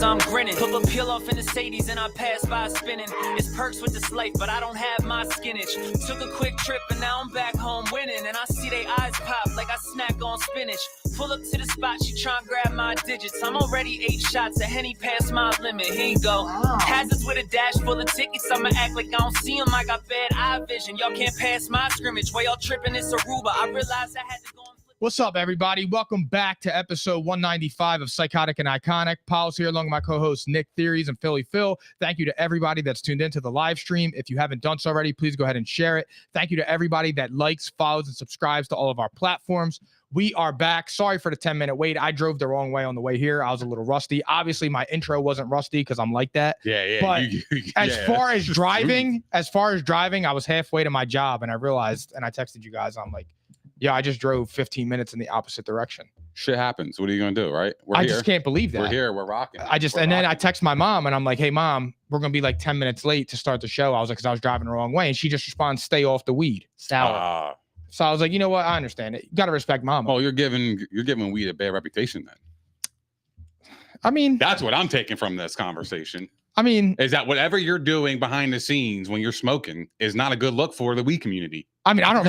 I'm grinning. Pull a peel off in the Sadies and I pass by spinning. It's perks with this life, but I don't have my skinach. Took a quick trip and now I'm back home winning. And I see they eyes pop like I snack on spinach. Pull up to the spot, she tryna grab my digits. I'm already 8 shots, a Henny past my limit. Here you go. Hazards with a dash full of tickets. I'ma act like I don't see them. I got bad eye vision. Y'all can't pass my scrimmage. While y'all tripping, it's Aruba. I realized I had to go. What's up, everybody? Welcome back to episode 195 of Psychotic and Iconic. Paul's here along with my co-hosts Nick Theories and Philly Phil. Thank you to everybody that's tuned into the live stream. If you haven't done so already, please go ahead and share it. Thank you to everybody that likes, follows, and subscribes to all of our platforms. We are back. Sorry for the 10-minute wait. I drove the wrong way on the way here. I was a little rusty. Obviously, my intro wasn't rusty because I'm like that. Yeah. But as far as driving, I was halfway to my job, and I realized, and I texted you guys, I'm like, yeah, I just drove 15 minutes in the opposite direction. Shit happens. What are you going to do, right? I just can't believe that. We're here. We're rocking. Then I text my mom and I'm like, hey, Mom, we're going to be like 10 minutes late to start the show. I was like, because I was driving the wrong way. And she just responds, stay off the weed. Sour. So I was like, you know what? I understand it. You got to respect Mama. Oh, you're giving weed a bad reputation then. I mean, that's what I'm taking from this conversation. I mean, is that whatever you're doing behind the scenes when you're smoking is not a good look for the weed community. I mean, I don't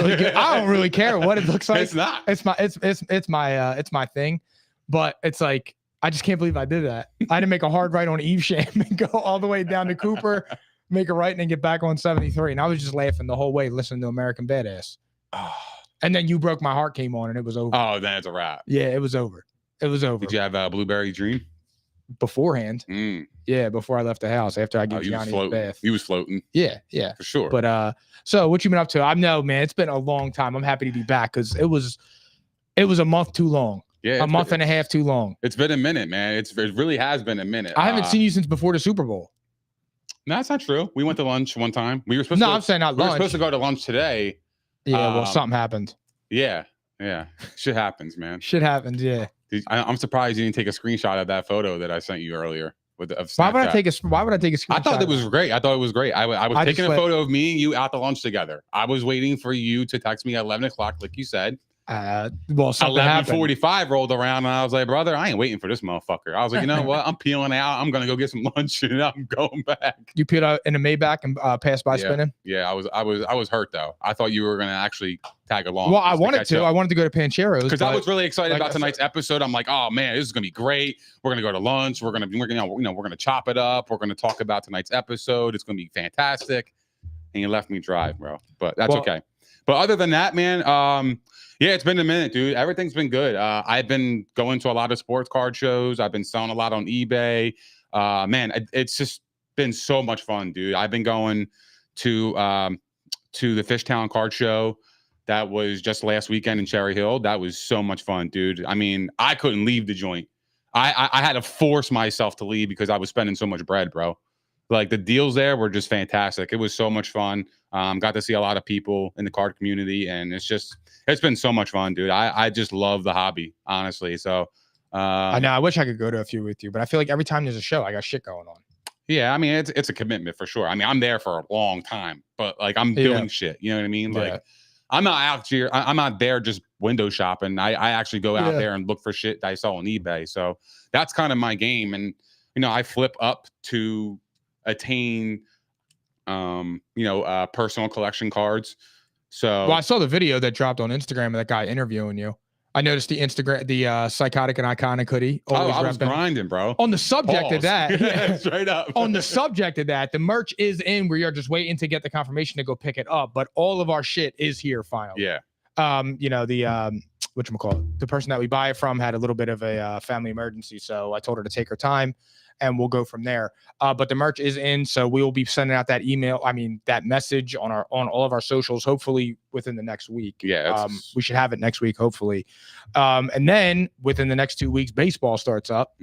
really care what it looks like. It's not. It's my thing. But it's like, I just can't believe I did that. I had to make a hard right on Evesham and go all the way down to Cooper, make a right and then get back on 73. And I was just laughing the whole way listening to American Badass. And then You Broke My Heart came on and it was over. Oh, then it's a wrap. Yeah, it was over. It was over. Did you have a Blueberry Dream? Beforehand. Yeah, before I left the house, after I gave Johnny his bath. He was floating. Yeah. For sure. But so what you been up to? I know, man, it's been a long time. I'm happy to be back because it was a month too long. Yeah, a month and a half too long. It's been a minute, man. It really has been a minute. I haven't seen you since before the Super Bowl. No, that's not true. We went to lunch one time. We were supposed I'm saying not lunch. We were supposed to go to lunch today. Yeah, well, something happened. Yeah. Shit happens, man. Shit happens, yeah. I'm surprised you didn't take a screenshot of that photo that I sent you earlier. Why would I take a screenshot? I thought it was great. I was taking a photo of me and you out to lunch together. I was waiting for you to text me at 11 o'clock, like you said. Well, something 11:45 rolled around and I was like, brother, I ain't waiting for this motherfucker. I was like, you know what? I'm peeling out. I'm gonna go get some lunch and I'm going back. You peeled out in a Maybach and passed by spinning? Yeah, I was hurt though. I thought you were gonna actually tag along. Well, I wanted to go to Pancheros because I was really excited about tonight's episode. I'm like, oh man, this is gonna be great. We're gonna go to lunch. We're gonna chop it up. We're gonna talk about tonight's episode. It's gonna be fantastic. And you left me dry, bro. But that's okay. But other than that, man, yeah, it's been a minute, dude. Everything's been good. I've been going to a lot of sports card shows. I've been selling a lot on eBay. Man, it's just been so much fun, dude. I've been going to the Fishtown card show that was just last weekend in Cherry Hill. That was so much fun, dude. I mean, I couldn't leave the joint. I had to force myself to leave because I was spending so much bread, bro. Like the deals there were just fantastic. It was so much fun. Got to see a lot of people in the card community, and it's been so much fun, dude. I just love the hobby, honestly. So I know I wish I could go to a few with you, but I feel like every time there's a show, I got shit going on. Yeah, I mean it's a commitment for sure. I mean, I'm there for a long time, but like I'm doing shit. You know what I mean? Like I'm not out here. I'm not there just window shopping. I actually go out there and look for shit that I saw on eBay. So that's kind of my game. And I flip up to attain personal collection cards. So I saw the video that dropped on Instagram of that guy interviewing you. I noticed the Psychotic and Iconic hoodie. I was grinding, bro. On the subject of that, straight up. On the subject of that, the merch is in. We are just waiting to get the confirmation to go pick it up. But all of our shit is here finally. Yeah. Whatchamacallit, the person that we buy it from had a little bit of a family emergency, so I told her to take her time. And we'll go from there. But the merch is in, so we will be sending out that message on all of our socials, hopefully within the next week. Yeah, we should have it next week, hopefully. And then within the next 2 weeks, baseball starts up.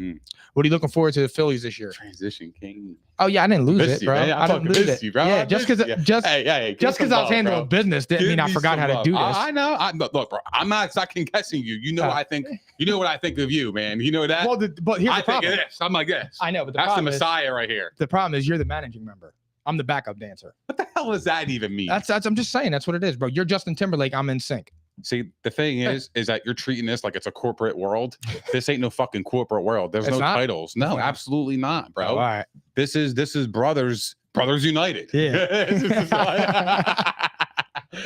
What are you looking forward to the Phillies this year? Transition king. Oh yeah, I didn't lose it, bro. I didn't lose it, bro. Yeah, just because I was handling business didn't mean I forgot how to do this. I know. Look, bro, I'm not second guessing you. You know what I think. You know what I think of you, man. You know that. Well, but here's the problem. I think of this. I'm like this. I know, but that's the Messiah right here. The problem is you're the managing member. I'm the backup dancer. What the hell does that even mean? That's I'm just saying that's what it is, bro. You're Justin Timberlake. I'm in sync. See, the thing is that you're treating this like it's a corporate world. This ain't no fucking corporate world. There's no titles. No, absolutely not, bro. Oh, all right. This is brothers United. Yeah.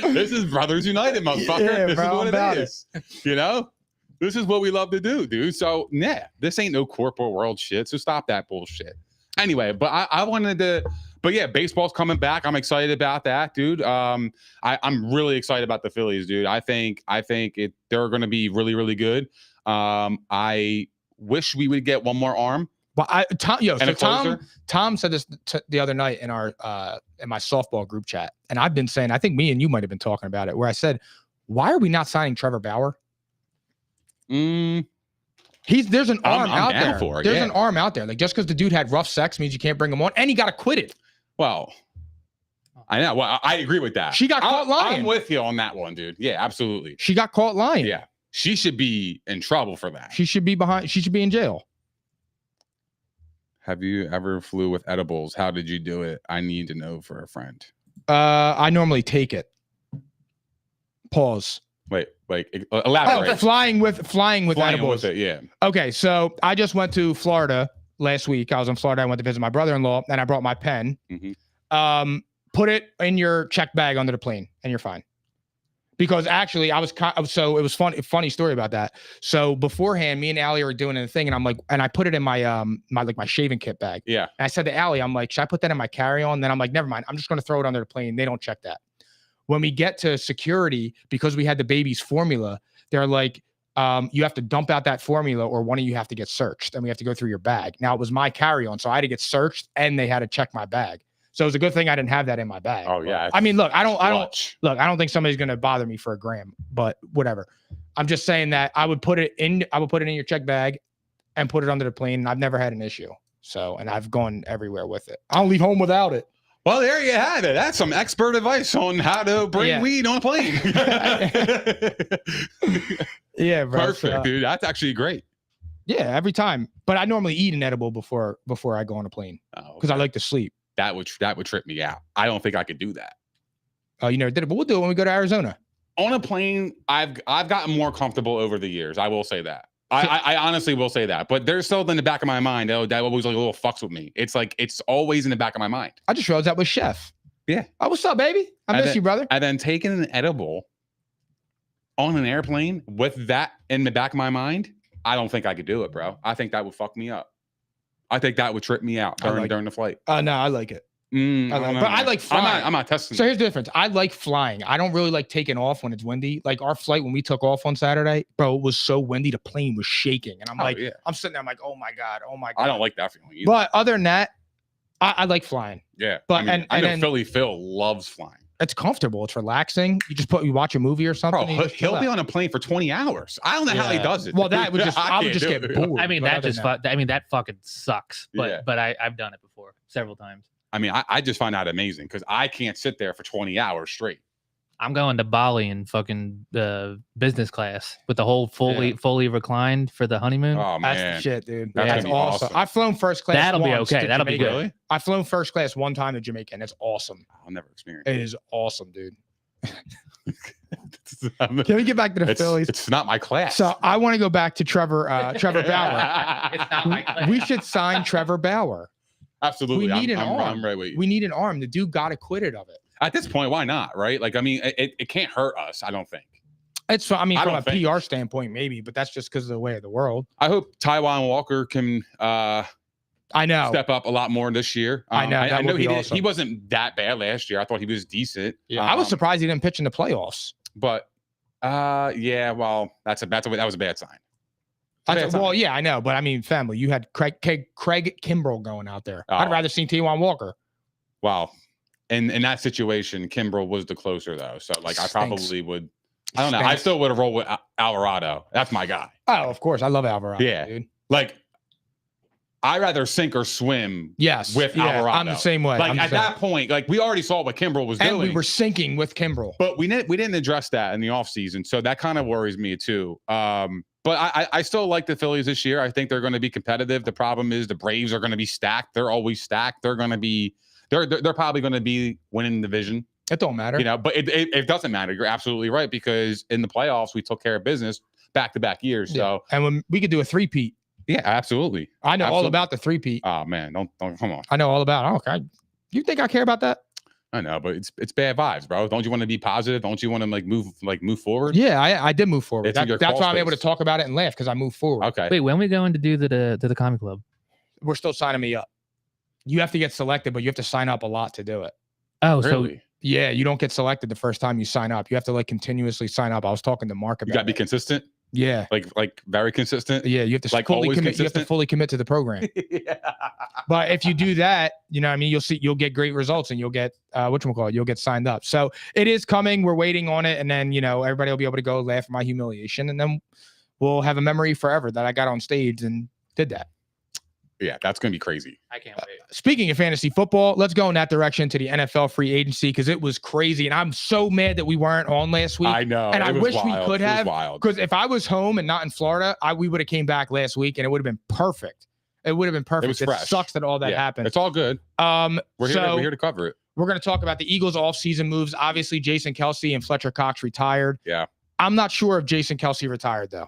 This is Brothers United, motherfucker. Yeah, this bro, is what about it is. You know? This is what we love to do, dude. So, yeah, this ain't no corporate world shit. So stop that bullshit. Anyway, but I wanted to, but yeah, baseball's coming back. I'm excited about that, dude. I'm really excited about the Phillies, dude. I think they're going to be really, really good. I wish we would get one more arm. But Tom said this the other night in our in my softball group chat, and I've been saying, I think me and you might have been talking about it, where I said, why are we not signing Trevor Bauer? There's an arm out there. There's an arm out there. Like, just because the dude had rough sex means you can't bring him on, and he got acquitted. Well, I know. Well, I agree with that. She got caught lying. I'm with you on that one, dude. Yeah, absolutely. She got caught lying. Yeah, she should be in trouble for that. She should be in jail. Have you ever flew with edibles? How did you do it? I need to know for a friend. I normally take it. Pause. Wait, elaborate. Oh, flying with edibles. With it, yeah. Okay, so I just went to Florida last week. I was in Florida. I went to visit my brother-in-law, and I brought my pen. Mm-hmm. Put it in your check bag under the plane, and you're fine. Because actually, it was funny story about that. So beforehand, me and Allie were doing a thing, and I'm like, and I put it in my my shaving kit bag. Yeah. And I said to Allie, I'm like, should I put that in my carry-on? Then I'm like, never mind. I'm just going to throw it under the plane. They don't check that. When we get to security, because we had the baby's formula, they're like, you have to dump out that formula, or one of you have to get searched, and we have to go through your bag. Now, it was my carry-on, so I had to get searched, and they had to check my bag. So it was a good thing I didn't have that in my bag. Oh yeah. I mean, look, I don't think somebody's gonna bother me for a gram, but whatever. I'm just saying that I would put it in your check bag and put it under the plane, and I've never had an issue. So, and I've gone everywhere with it. I don't leave home without it. Well, there you have it. That's some expert advice on how to bring weed on a plane. Yeah, bro. Perfect, dude. That's actually great. Yeah, every time. But I normally eat an edible before I go on a plane because I like to sleep. That would trip me out. I don't think I could do that. Oh, you never did it, but we'll do it when we go to Arizona. On a plane, I've gotten more comfortable over the years. I will say that. I honestly will say that. But there's still in the back of my mind, that always like a little fucks with me. It's like it's always in the back of my mind. I just realized that was Chef. Yeah. Oh, what's up, baby? I miss you, brother. And then taking an edible on an airplane with that in the back of my mind, I don't think I could do it, bro. I think that would fuck me up. I think that would trip me out during the flight. No, I like it. I like flying. I'm not testing. So here's the difference. I like flying. I don't really like taking off when it's windy. Like our flight when we took off on Saturday, bro, it was so windy. The plane was shaking. And I'm I'm sitting there, I'm like, oh my God. I don't like that feeling either. But other than that, I like flying. Yeah. But I know Philly Phil loves flying. It's comfortable. It's relaxing. You watch a movie or something. Bro, he'll be on a plane for 20 hours. I don't know how he does it. Well, I would just get bored. I mean, that fucking sucks. But I've done it before several times. I mean, I just find that amazing because I can't sit there for 20 hours straight. I'm going to Bali in fucking business class with the whole fully reclined for the honeymoon. Oh, man. That's the shit, dude. That's awesome. I've flown first class. That'll be okay. That'll be good. Really? I've flown first class one time to Jamaica, and it's awesome. I'll never experience it. It is awesome, dude. Can we get back to the Phillies? It's not my class. So I want to go back to Trevor Bauer. It's not my class. We should sign Trevor Bauer. Absolutely. We need an arm. I'm right with you. We need an arm. The dude got acquitted of it. At this point, why not? Right? Like, I mean, it can't hurt us. I don't think. It's. I mean, from a PR standpoint, maybe, but that's just because of the way of the world. I hope Taiwan Walker can. I know. Step up a lot more this year. I know. I know he wasn't that bad last year. I thought he was decent. Yeah. I was surprised he didn't pitch in the playoffs. But yeah, well, that was a bad sign. Well, yeah, I know, but I mean, family. You had Craig Kimbrell going out there. I'd rather see Taiwan Walker. Wow. And in that situation, Kimbrell was the closer though. So like, I probably would. I don't know. I still would have rolled with Alvarado. That's my guy. Oh, of course, I love Alvarado. Yeah, dude. Like, I'd rather sink or swim. Yes, with Alvarado. I'm the same way. Like at that point, like we already saw what Kimbrell was doing. We were sinking with Kimbrell, but we didn't address that in the offseason. So that kind of worries me too. But I still like the Phillies this year. I think they're going to be competitive. The problem is the Braves are going to be stacked. They're always stacked. They're going to be they're probably going to be winning the division. It don't matter. You know, but it doesn't matter. You're absolutely right, because in the playoffs we took care of business back-to-back years. So and when we could do a three-peat. Yeah, absolutely. I know all about the three-peat. Oh man, don't come on. I know all about it. Okay. You think I care about that? I know, but it's bad vibes, bro. Don't you want to be positive? Don't you want to move forward? Yeah, I did move forward. That's why I'm able to space. talk about it and laugh, because I moved forward. Okay. Wait, when are we going to do the comic club? We're still signing me up. You have to get selected, but you have to sign up a lot to do it. Oh, Really? so Yeah, you don't get selected the first time you sign up. You have to like continuously sign up. I was talking to Mark about You got to be it. consistent. Yeah. Like very consistent. Yeah, you have to Like fully always commit. You have to consistent? fully commit to the program. Yeah. But if you do that, you know what I mean, you'll get great results, and you'll get you'll get signed up. So it is coming. We're waiting on it, and then everybody will be able to go laugh at my humiliation, and then we'll have a memory forever that I got on stage and did that. Yeah, that's gonna be crazy. I can't wait. Speaking of fantasy football, let's go in that direction to the NFL free agency, because it was crazy, and I'm so mad that we weren't on last week. I know. And it I was wish we wild. could It was have, wild. because if I was home and not in Florida, we would have came back last week, and it would have been perfect. It would have been perfect. was fresh. Sucks that all that Yeah, happened. It's all good. We're here to cover it. We're going to talk about the Eagles' offseason moves. Obviously, Jason Kelce and Fletcher Cox retired. Yeah. I'm not sure if Jason Kelce retired, though.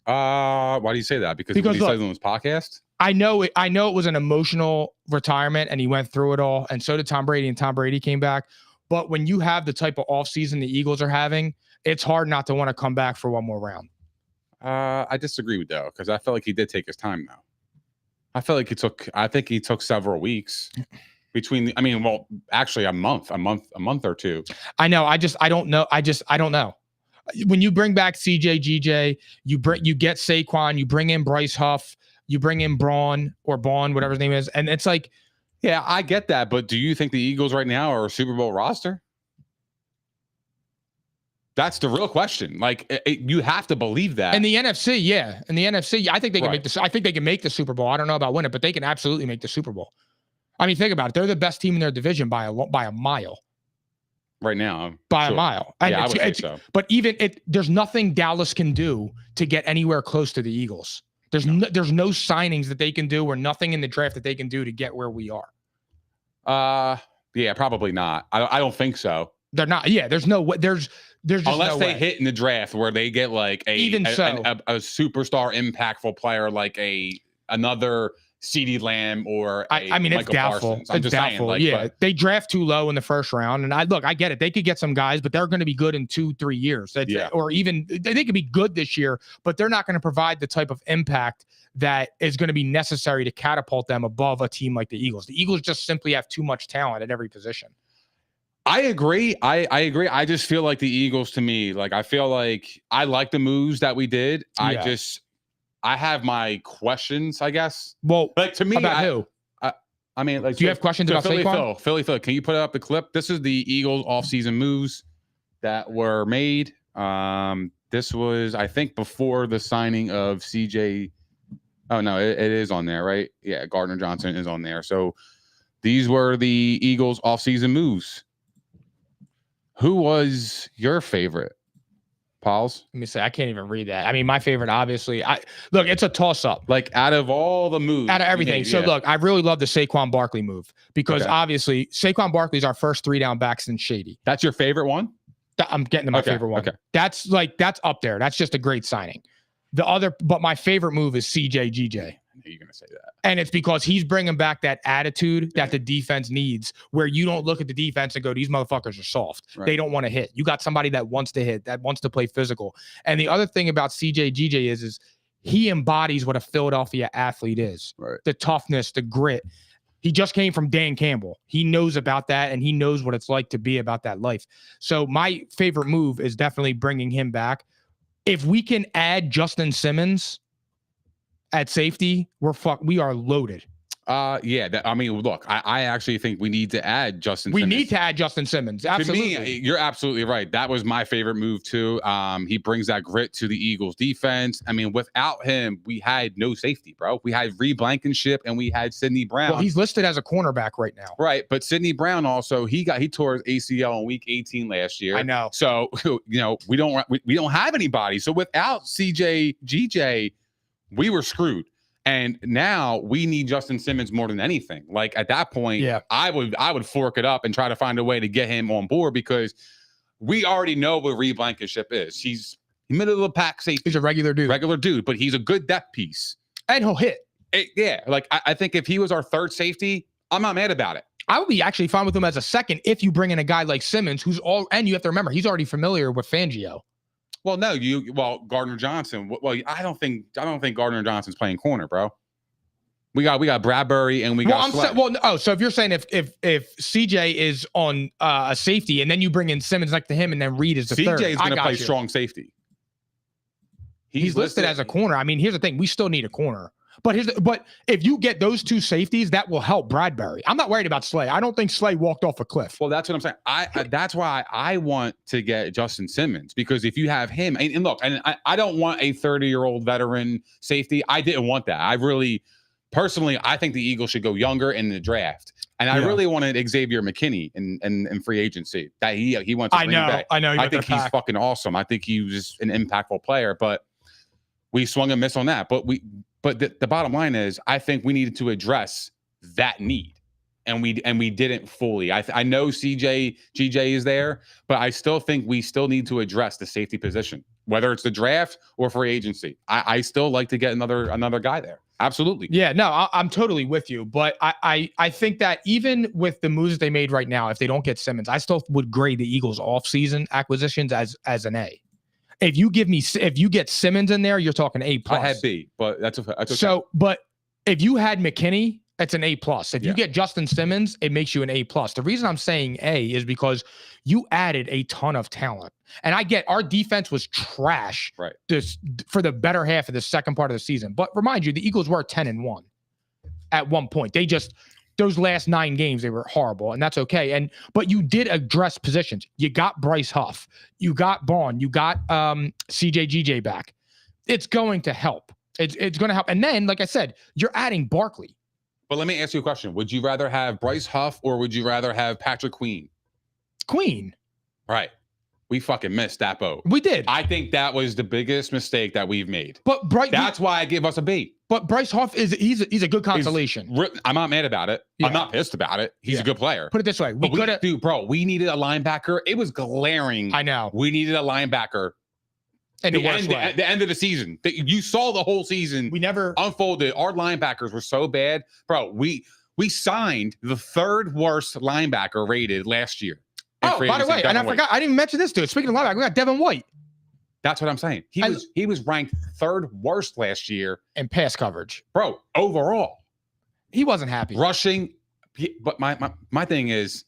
Why do you say that? Because Because he look, says on his podcast. I know it was an emotional retirement, and he went through it all, and so did Tom Brady, and Tom Brady came back. But when you have the type of offseason the Eagles are having, it's hard not to want to come back for one more round. I disagree with that, because I felt like he did take his time though. I think he took several weeks between actually a month or two. I know. I don't know. I don't know. When you bring back CJ, GJ, you get Saquon, you bring in Bryce Huff, you bring in Braun, whatever his name is, and it's like, yeah, I get that, but do you think the Eagles right now are a Super Bowl roster? That's the real question. Like, you have to believe that. in the NFC, yeah, I think they can make this. I think they can make the Super Bowl. I don't know about win it, but they can absolutely make the Super Bowl. I mean, think about it. They're the best team in their division by a mile. Right now, By a mile. And yeah, I would say so. But there's nothing Dallas can do to get anywhere close to the Eagles. There's no signings that they can do, or nothing in the draft that they can do to get where we are. Yeah, probably not. I don't think so. They're not. Yeah, there's no way. There's just unless no they way. hit in the draft where they get like a superstar impactful player, like another CeeDee Lamb or I mean, it's Michael doubtful. Parsons. I'm It's just doubtful. saying, Yeah, they draft too low in the first round, and I get it. They could get some guys, but they're going to be good in 2-3 years. Or even they could be good this year, but they're not going to provide the type of impact that is going to be necessary to catapult them above a team like the Eagles. The Eagles just simply have too much talent at every position. I agree. I agree. I just feel like the Eagles, to me, like I feel like I like the moves that we did. Yeah. I have my questions, I guess. Well, Like to me, about who? I mean, like, Do you have questions about Saquon? Philly Phil, can you put up the clip? This is the Eagles offseason moves that were made. This was, I think, before the signing of CJ. Oh no, it is on there, right? Yeah, Gardner Johnson is on there. So these were the Eagles offseason moves. Who was your favorite, Pauls? Let me say, I can't even read that. I mean, my favorite, obviously. Look, it's a toss-up. Like out of all the moves, Out of everything. So look, I really love the Saquon Barkley move, because obviously Saquon Barkley's our first 3-down back since Shady. That's your favorite one? I'm getting to my favorite one. Okay. That's up there. That's just a great signing. But my favorite move is CJ, GJ. I knew you were gonna say that. And it's because he's bringing back that attitude that the defense needs, where you don't look at the defense and go, these motherfuckers are soft. Right. They don't want to hit. You got somebody that wants to hit, that wants to play physical. And the other thing about CJ, GJ is he embodies what a Philadelphia athlete is. Right. The toughness, the grit. He just came from Dan Campbell. He knows about that, and he knows what it's like to be about that life. So my favorite move is definitely bringing him back. If we can add Justin Simmons at safety, we are loaded. Yeah. I mean, look, I actually think we need to add Justin Simmons. We need to add Justin Simmons. Absolutely. To me, you're absolutely right. That was my favorite move too. He brings that grit to the Eagles defense. I mean, without him, we had no safety, bro. We had Reed Blankenship and we had Sidney Brown. Well, he's listed as a cornerback right now. Right. But Sidney Brown also, he tore his ACL in week 18 last year. I know. So, we don't have anybody. So without CJ, GJ, we were screwed. And now we need Justin Simmons more than anything. Like at that point, I would fork it up and try to find a way to get him on board because we already know what Reed Blankenship is. He's middle of the pack safety. He's a regular dude, but he's a good depth piece. And he'll hit. Like I think if he was our third safety, I'm not mad about it. I would be actually fine with him as a second if you bring in a guy like Simmons, and you have to remember, he's already familiar with Fangio. Well, no, Gardner Johnson. Well, I don't think Gardner Johnson's playing corner, bro. We got Bradbury and we got. So if you're saying if CJ is on a safety and then you bring in Simmons next to him and then Reed is the third, CJ is going to play strong safety. He's listed as a corner. I mean, here's the thing: we still need a corner. But if you get those two safeties, that will help Bradbury. I'm not worried about Slay. I don't think Slay walked off a cliff. Well, that's what I'm saying. That's why I want to get Justin Simmons, because if you have him, and look, and I don't want a 30-year-old veteran safety. I didn't want that. Personally, I think the Eagles should go younger in the draft. And I really wanted Xavier McKinney in free agency. That he went to Green Bay. I know. I think he's fucking awesome. I think he was an impactful player, but we swung and missed on that. But the bottom line is, I think we needed to address that need, and we didn't fully. I know GJ is there, but I still think we still need to address the safety position, whether it's the draft or free agency. I still like to get another guy there. Absolutely. Yeah, no, I'm totally with you. But I think that even with the moves they made right now, if they don't get Simmons, I still would grade the Eagles offseason acquisitions as an A. If you get Simmons in there, you're talking A+. I had B, but that's okay. So, but if you had McKinney, it's an A+. If you get Justin Simmons, it makes you an A+. The reason I'm saying A is because you added a ton of talent. And I get our defense was trash for the better half of the second part of the season. But remind you, the Eagles were 10-1 at one point. Those last 9 games, they were horrible, and that's okay. But you did address positions. You got Bryce Huff. You got Bond. You got CJ back. It's going to help. It's going to help. And then, like I said, you're adding Barkley. But let me ask you a question. Would you rather have Bryce Huff or would you rather have Patrick Queen? Queen. Right. We fucking missed that boat. We did. I think that was the biggest mistake that we've made. But that's why I give us a B. But Bryce Huff he's a good consolation. I'm not mad about it. Yeah. I'm not pissed about it. He's a good player. Put it this way. We needed a linebacker. It was glaring. I know. We needed a linebacker. At the end of the season. You saw the whole season. We never unfolded. Our linebackers were so bad. Bro, we signed the 3rd worst linebacker rated last year. Oh, by the way, and I forgot, I didn't even mention this dude. Speaking of linebacker, we got Devin White. That's what I'm saying. He was ranked 3rd worst last year in pass coverage. Bro, overall. He wasn't happy. Rushing. But my thing is,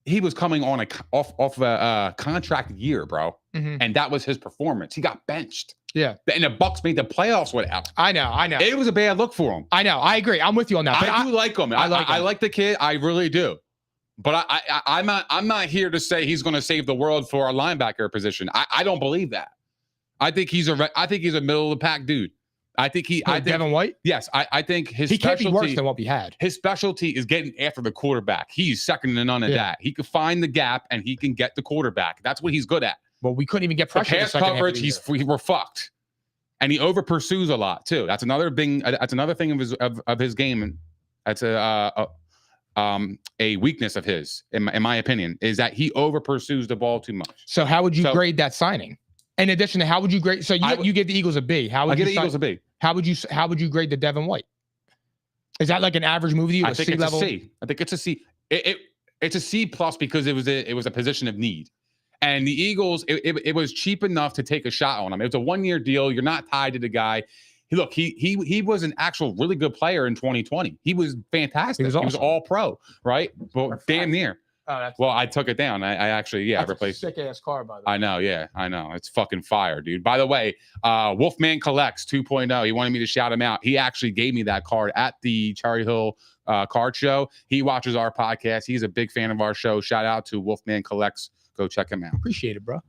he was coming on off a contract year, bro. Mm-hmm. And that was his performance. He got benched. Yeah. And the Bucs made the playoffs without him. I know. It was a bad look for him. I know. I agree. I'm with you on that. But I do like him. I like the kid. I really do. But I'm not here to say he's going to save the world for our linebacker position. I don't believe that. I think he's a middle of the pack dude. I think Devin White? Yes. I think he can't be worse than what we had. His specialty is getting after the quarterback. He's second to none of that. He can find the gap and he can get the quarterback. That's what he's good at. Well, we couldn't even get pressure. Pass coverage, we're fucked. And he over pursues a lot too. That's another thing. That's another thing of his game. That's a weakness of his, in my opinion, is that he over pursues the ball too much. So how would you grade that signing? In addition to how would you grade? So you give the Eagles a B. How would you give the Eagles a B? How would you grade the Devin White? Is that like an average move to you? I think it's a C. I think it's a C. It's a C+ because it was a position of need. And the Eagles, it was cheap enough to take a shot on him. It was a 1-year deal. You're not tied to the guy. He was an actual really good player in 2020. He was fantastic. He was all pro, right? Well, damn near. Oh, I took it down. I actually, replaced. Sick ass car, by the way. I know. Yeah, I know. It's fucking fire, dude. By the way, Wolfman Collects 2.0. He wanted me to shout him out. He actually gave me that card at the Cherry Hill card show. He watches our podcast. He's a big fan of our show. Shout out to Wolfman Collects. Go check him out. Appreciate it, bro.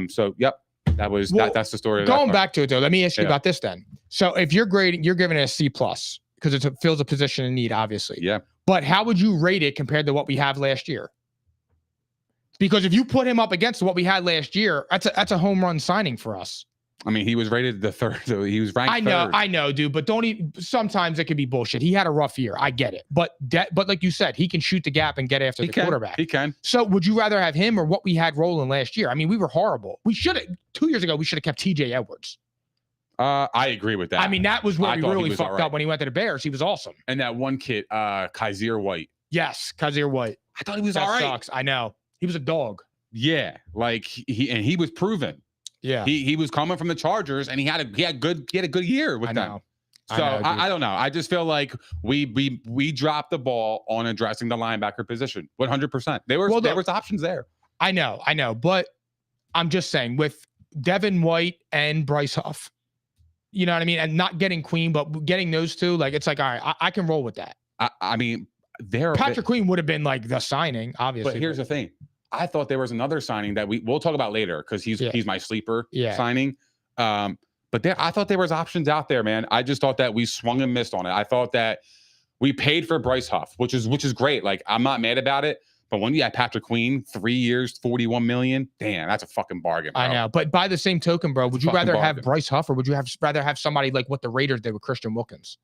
So yep, that's the story. Going back to it though, let me ask you about this then. So if you're grading, you're giving it a C+ because it fills a position in need, obviously. Yeah. But how would you rate it compared to what we have last year? Because if you put him up against what we had last year, that's a home run signing for us. I mean, he was rated the third. So he was ranked third. I know, dude. But don't even. Sometimes it could be bullshit. He had a rough year. I get it. But like you said, he can shoot the gap and get after the quarterback. He can. So would you rather have him or what we had rolling last year? I mean, we were horrible. We should have 2 years ago. We should have kept T.J. Edwards. I agree with that. I mean, that was where we really fucked right. up when he went to the Bears. He was awesome. And that one kid, Kaiser White. Yes, Kaiser White. I thought he was that all right. Sucks. I know. He was a dog. Yeah, like he was proven. Yeah, he was coming from the Chargers, and he had a good year with them. So I don't know. I just feel like we dropped the ball on addressing the linebacker position 100%. There was options there. I know, but I'm just saying with Devin White and Bryce Huff, you know what I mean, and not getting Queen, but getting those two, like it's like all right, I can roll with that. I mean, Patrick Queen would have been like the signing, obviously. But here's the thing. I thought there was another signing that we'll talk about later because he's my sleeper signing. But I thought there was options out there, man. I just thought that we swung and missed on it. I thought that we paid for Bryce Huff, which is great. Like I'm not mad about it. But when you had Patrick Queen, 3 years, $41 million, damn, that's a fucking bargain, bro. I know. But by the same token, bro, would you rather have Bryce Huff or would you rather have somebody like what the Raiders did with Christian Wilkins?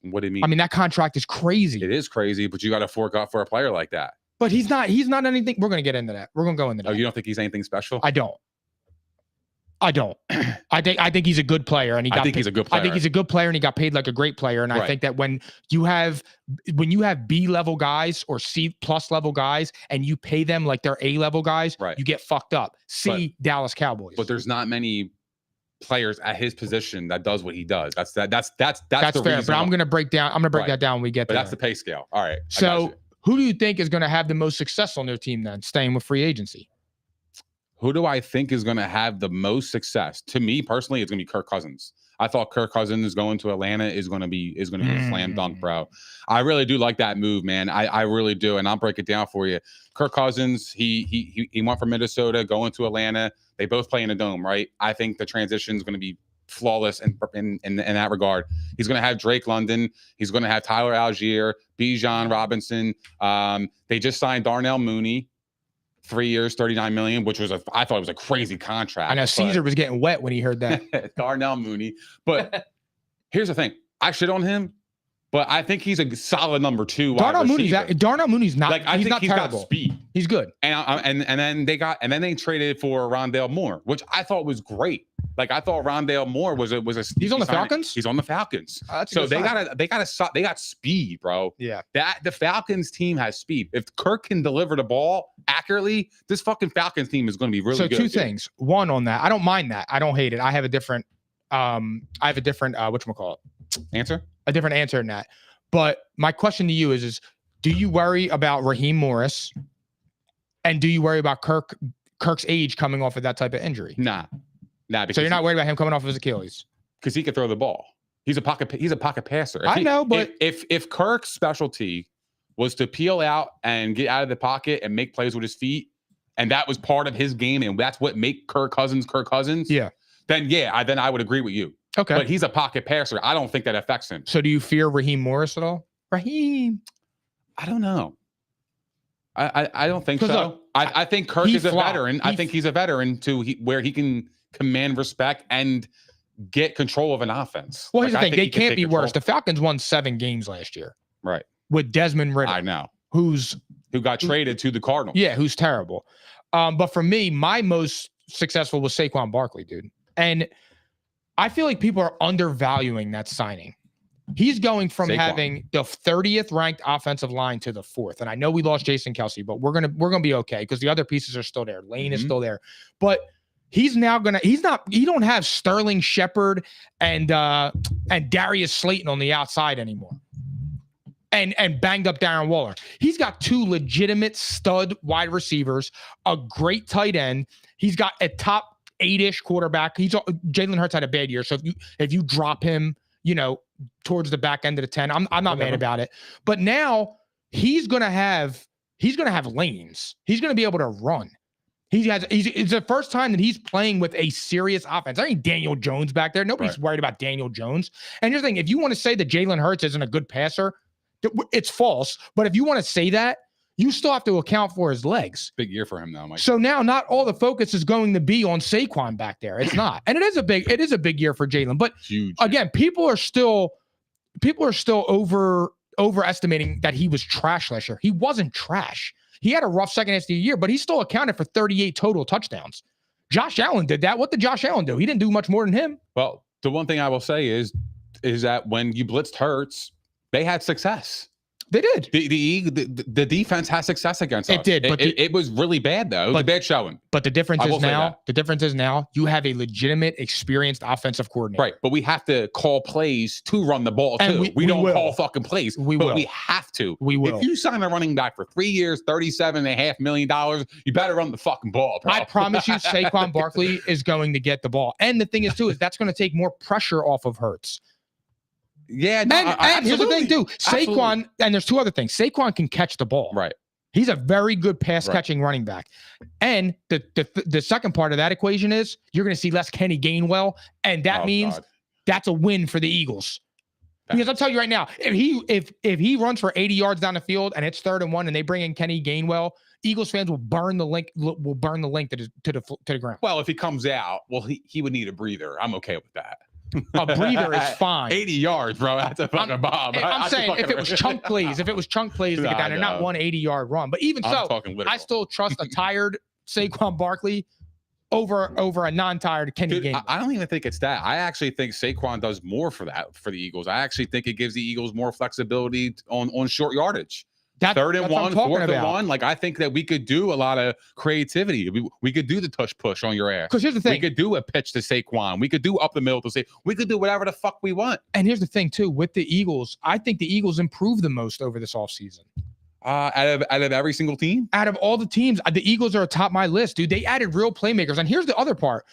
What do you mean? I mean, that contract is crazy. It is crazy, but you got to fork out for a player like that. But he's not anything. We're going to get into that. We're going to go into that. Oh, you don't think he's anything special? I don't. I think he's a good player, and he's a good player. I think he's a good player, and he got paid like a great player. And I think that when you have B level guys or C plus level guys, and you pay them like they're A level guys, you get fucked up. Dallas Cowboys. But there's not many players at his position that does what he does. That's the fair. reason. But I'm gonna break that down when we get there. But that's the pay scale. All right. So who do you think is going to have the most success on their team then, staying with free agency? Who do I think is going to have the most success? To me personally, it's going to be Kirk Cousins. I thought Kirk Cousins going to Atlanta is going to be a slam dunk, bro. I really do like that move, man. I really do, and I'll break it down for you. Kirk Cousins, he went from Minnesota going to Atlanta. They both play in a dome, right? I think the transition is going to be flawless in that regard. He's going to have Drake London. He's going to have Tyler Algier, Bijan Robinson. They just signed Darnell Mooney, 3 years, $39 million, which I thought it was a crazy contract. I know Caesar was getting wet when he heard that. Darnell Mooney. But here's the thing. I shit on him, but I think he's a solid number 2 wide receiver. Darnell Mooney's not. Like I think he's terrible. got speed. He's good. And then they traded for Rondale Moore, which I thought was great. Like I thought Rondale Moore was a. He's on the Falcons. He's on the Falcons. So they got speed, bro. Yeah. The Falcons team has speed. If Kirk can deliver the ball accurately, this fucking Falcons team is going to be really good. So two things. One on that, I don't mind that. I don't hate it. I have a different whatchamacallit? Answer. A different answer than that. But my question to you is do you worry about Raheem Morris, and do you worry about Kirk's age coming off of that type of injury? Nah. So you're not worried about him coming off of his Achilles? Because he can throw the ball. He's a pocket passer. I know, but if Kirk's specialty was to peel out and get out of the pocket and make plays with his feet, and that was part of his game, and that's what make Kirk Cousins. Yeah. Then I would agree with you. Okay. But he's a pocket passer. I don't think that affects him. So do you fear Raheem Morris at all? Raheem. I don't know. I don't think so. Look, I think Kirk is a veteran. I think he's a veteran where he can command respect and get control of an offense. Well, here's the thing. They can't be worse. The Falcons won 7 games last year. Right. With Desmond Ridder. I know. Who got traded to the Cardinals. Yeah, who's terrible. But for me, my most successful was Saquon Barkley, dude. And I feel like people are undervaluing that signing. He's going from having the 30th ranked offensive line to the 4th. And I know we lost Jason Kelce, but we're gonna be okay because the other pieces are still there. Lane is still there. But he don't have Sterling Shepard and Darius Slayton on the outside anymore. And banged up Darren Waller. He's got 2 legitimate stud wide receivers, a great tight end. He's got a top 8-ish quarterback. Jalen Hurts had a bad year. So if you drop him, towards the back end of the 10, I'm not mad about it. But now he's gonna have lanes. He's gonna be able to run. It's the first time that he's playing with a serious offense. I think Daniel Jones back there. Nobody's worried about Daniel Jones. And here's the thing: if you want to say that Jalen Hurts isn't a good passer, it's false. But if you want to say that, you still have to account for his legs. Big year for him though, Mike. So now not all the focus is going to be on Saquon back there. It's not. And it is a big year for Jalen. But Huge. Again, people are still overestimating that he was trash last year. He wasn't trash. He had a rough second half of the year, but he still accounted for 38 total touchdowns. Josh Allen did that. What did Josh Allen do? He didn't do much more than him. Well, the one thing I will say is that when you blitzed Hurts, they had success. They did. The defense had success against us. It did, but it was really bad though. It was a bad showing. But the difference is now you have a legitimate, experienced offensive coordinator. Right, but we have to call plays to run the ball And too. We don't call fucking plays. We have to. We will. If you sign a running back for 3 years, $37.5 million, you better run the fucking ball, bro. I promise you, Saquon Barkley is going to get the ball. And the thing is, too, is that's going to take more pressure off of Hurts. Yeah, no, and here's the thing, too. Saquon, Absolutely. and there's two other things. Saquon can catch the ball. Right. He's a very good pass-catching running back. And the second part of that equation is you're going to see less Kenny Gainwell, and that means that's a win for the Eagles. Because I'll tell you right now, if he runs for 80 yards down the field and it's 3rd and 1 and they bring in Kenny Gainwell, Eagles fans will burn the link to the ground. Well, if he comes out, he would need a breather. I'm okay with that. A breather is fine. 80 yards, bro. That's a fucking bomb. I'm saying if it was chunk plays, to get down there, not one 80-yard run. But even so, I still trust a tired Saquon Barkley over a non-tired Kenny Gainwell. I don't even think it's that. I actually think Saquon does more for the Eagles. I actually think it gives the Eagles more flexibility on short yardage. 3rd and 1, 4th and 1. Like, I think that we could do a lot of creativity. We could do the touch push on your ass. Because here's the thing. We could do a pitch to Saquon. We could do up the middle to say, we could do whatever the fuck we want. And here's the thing, too. With the Eagles, I think the Eagles improved the most over this offseason. Out of every single team? Out of all the teams, the Eagles are atop my list, dude. They added real playmakers. And here's the other part.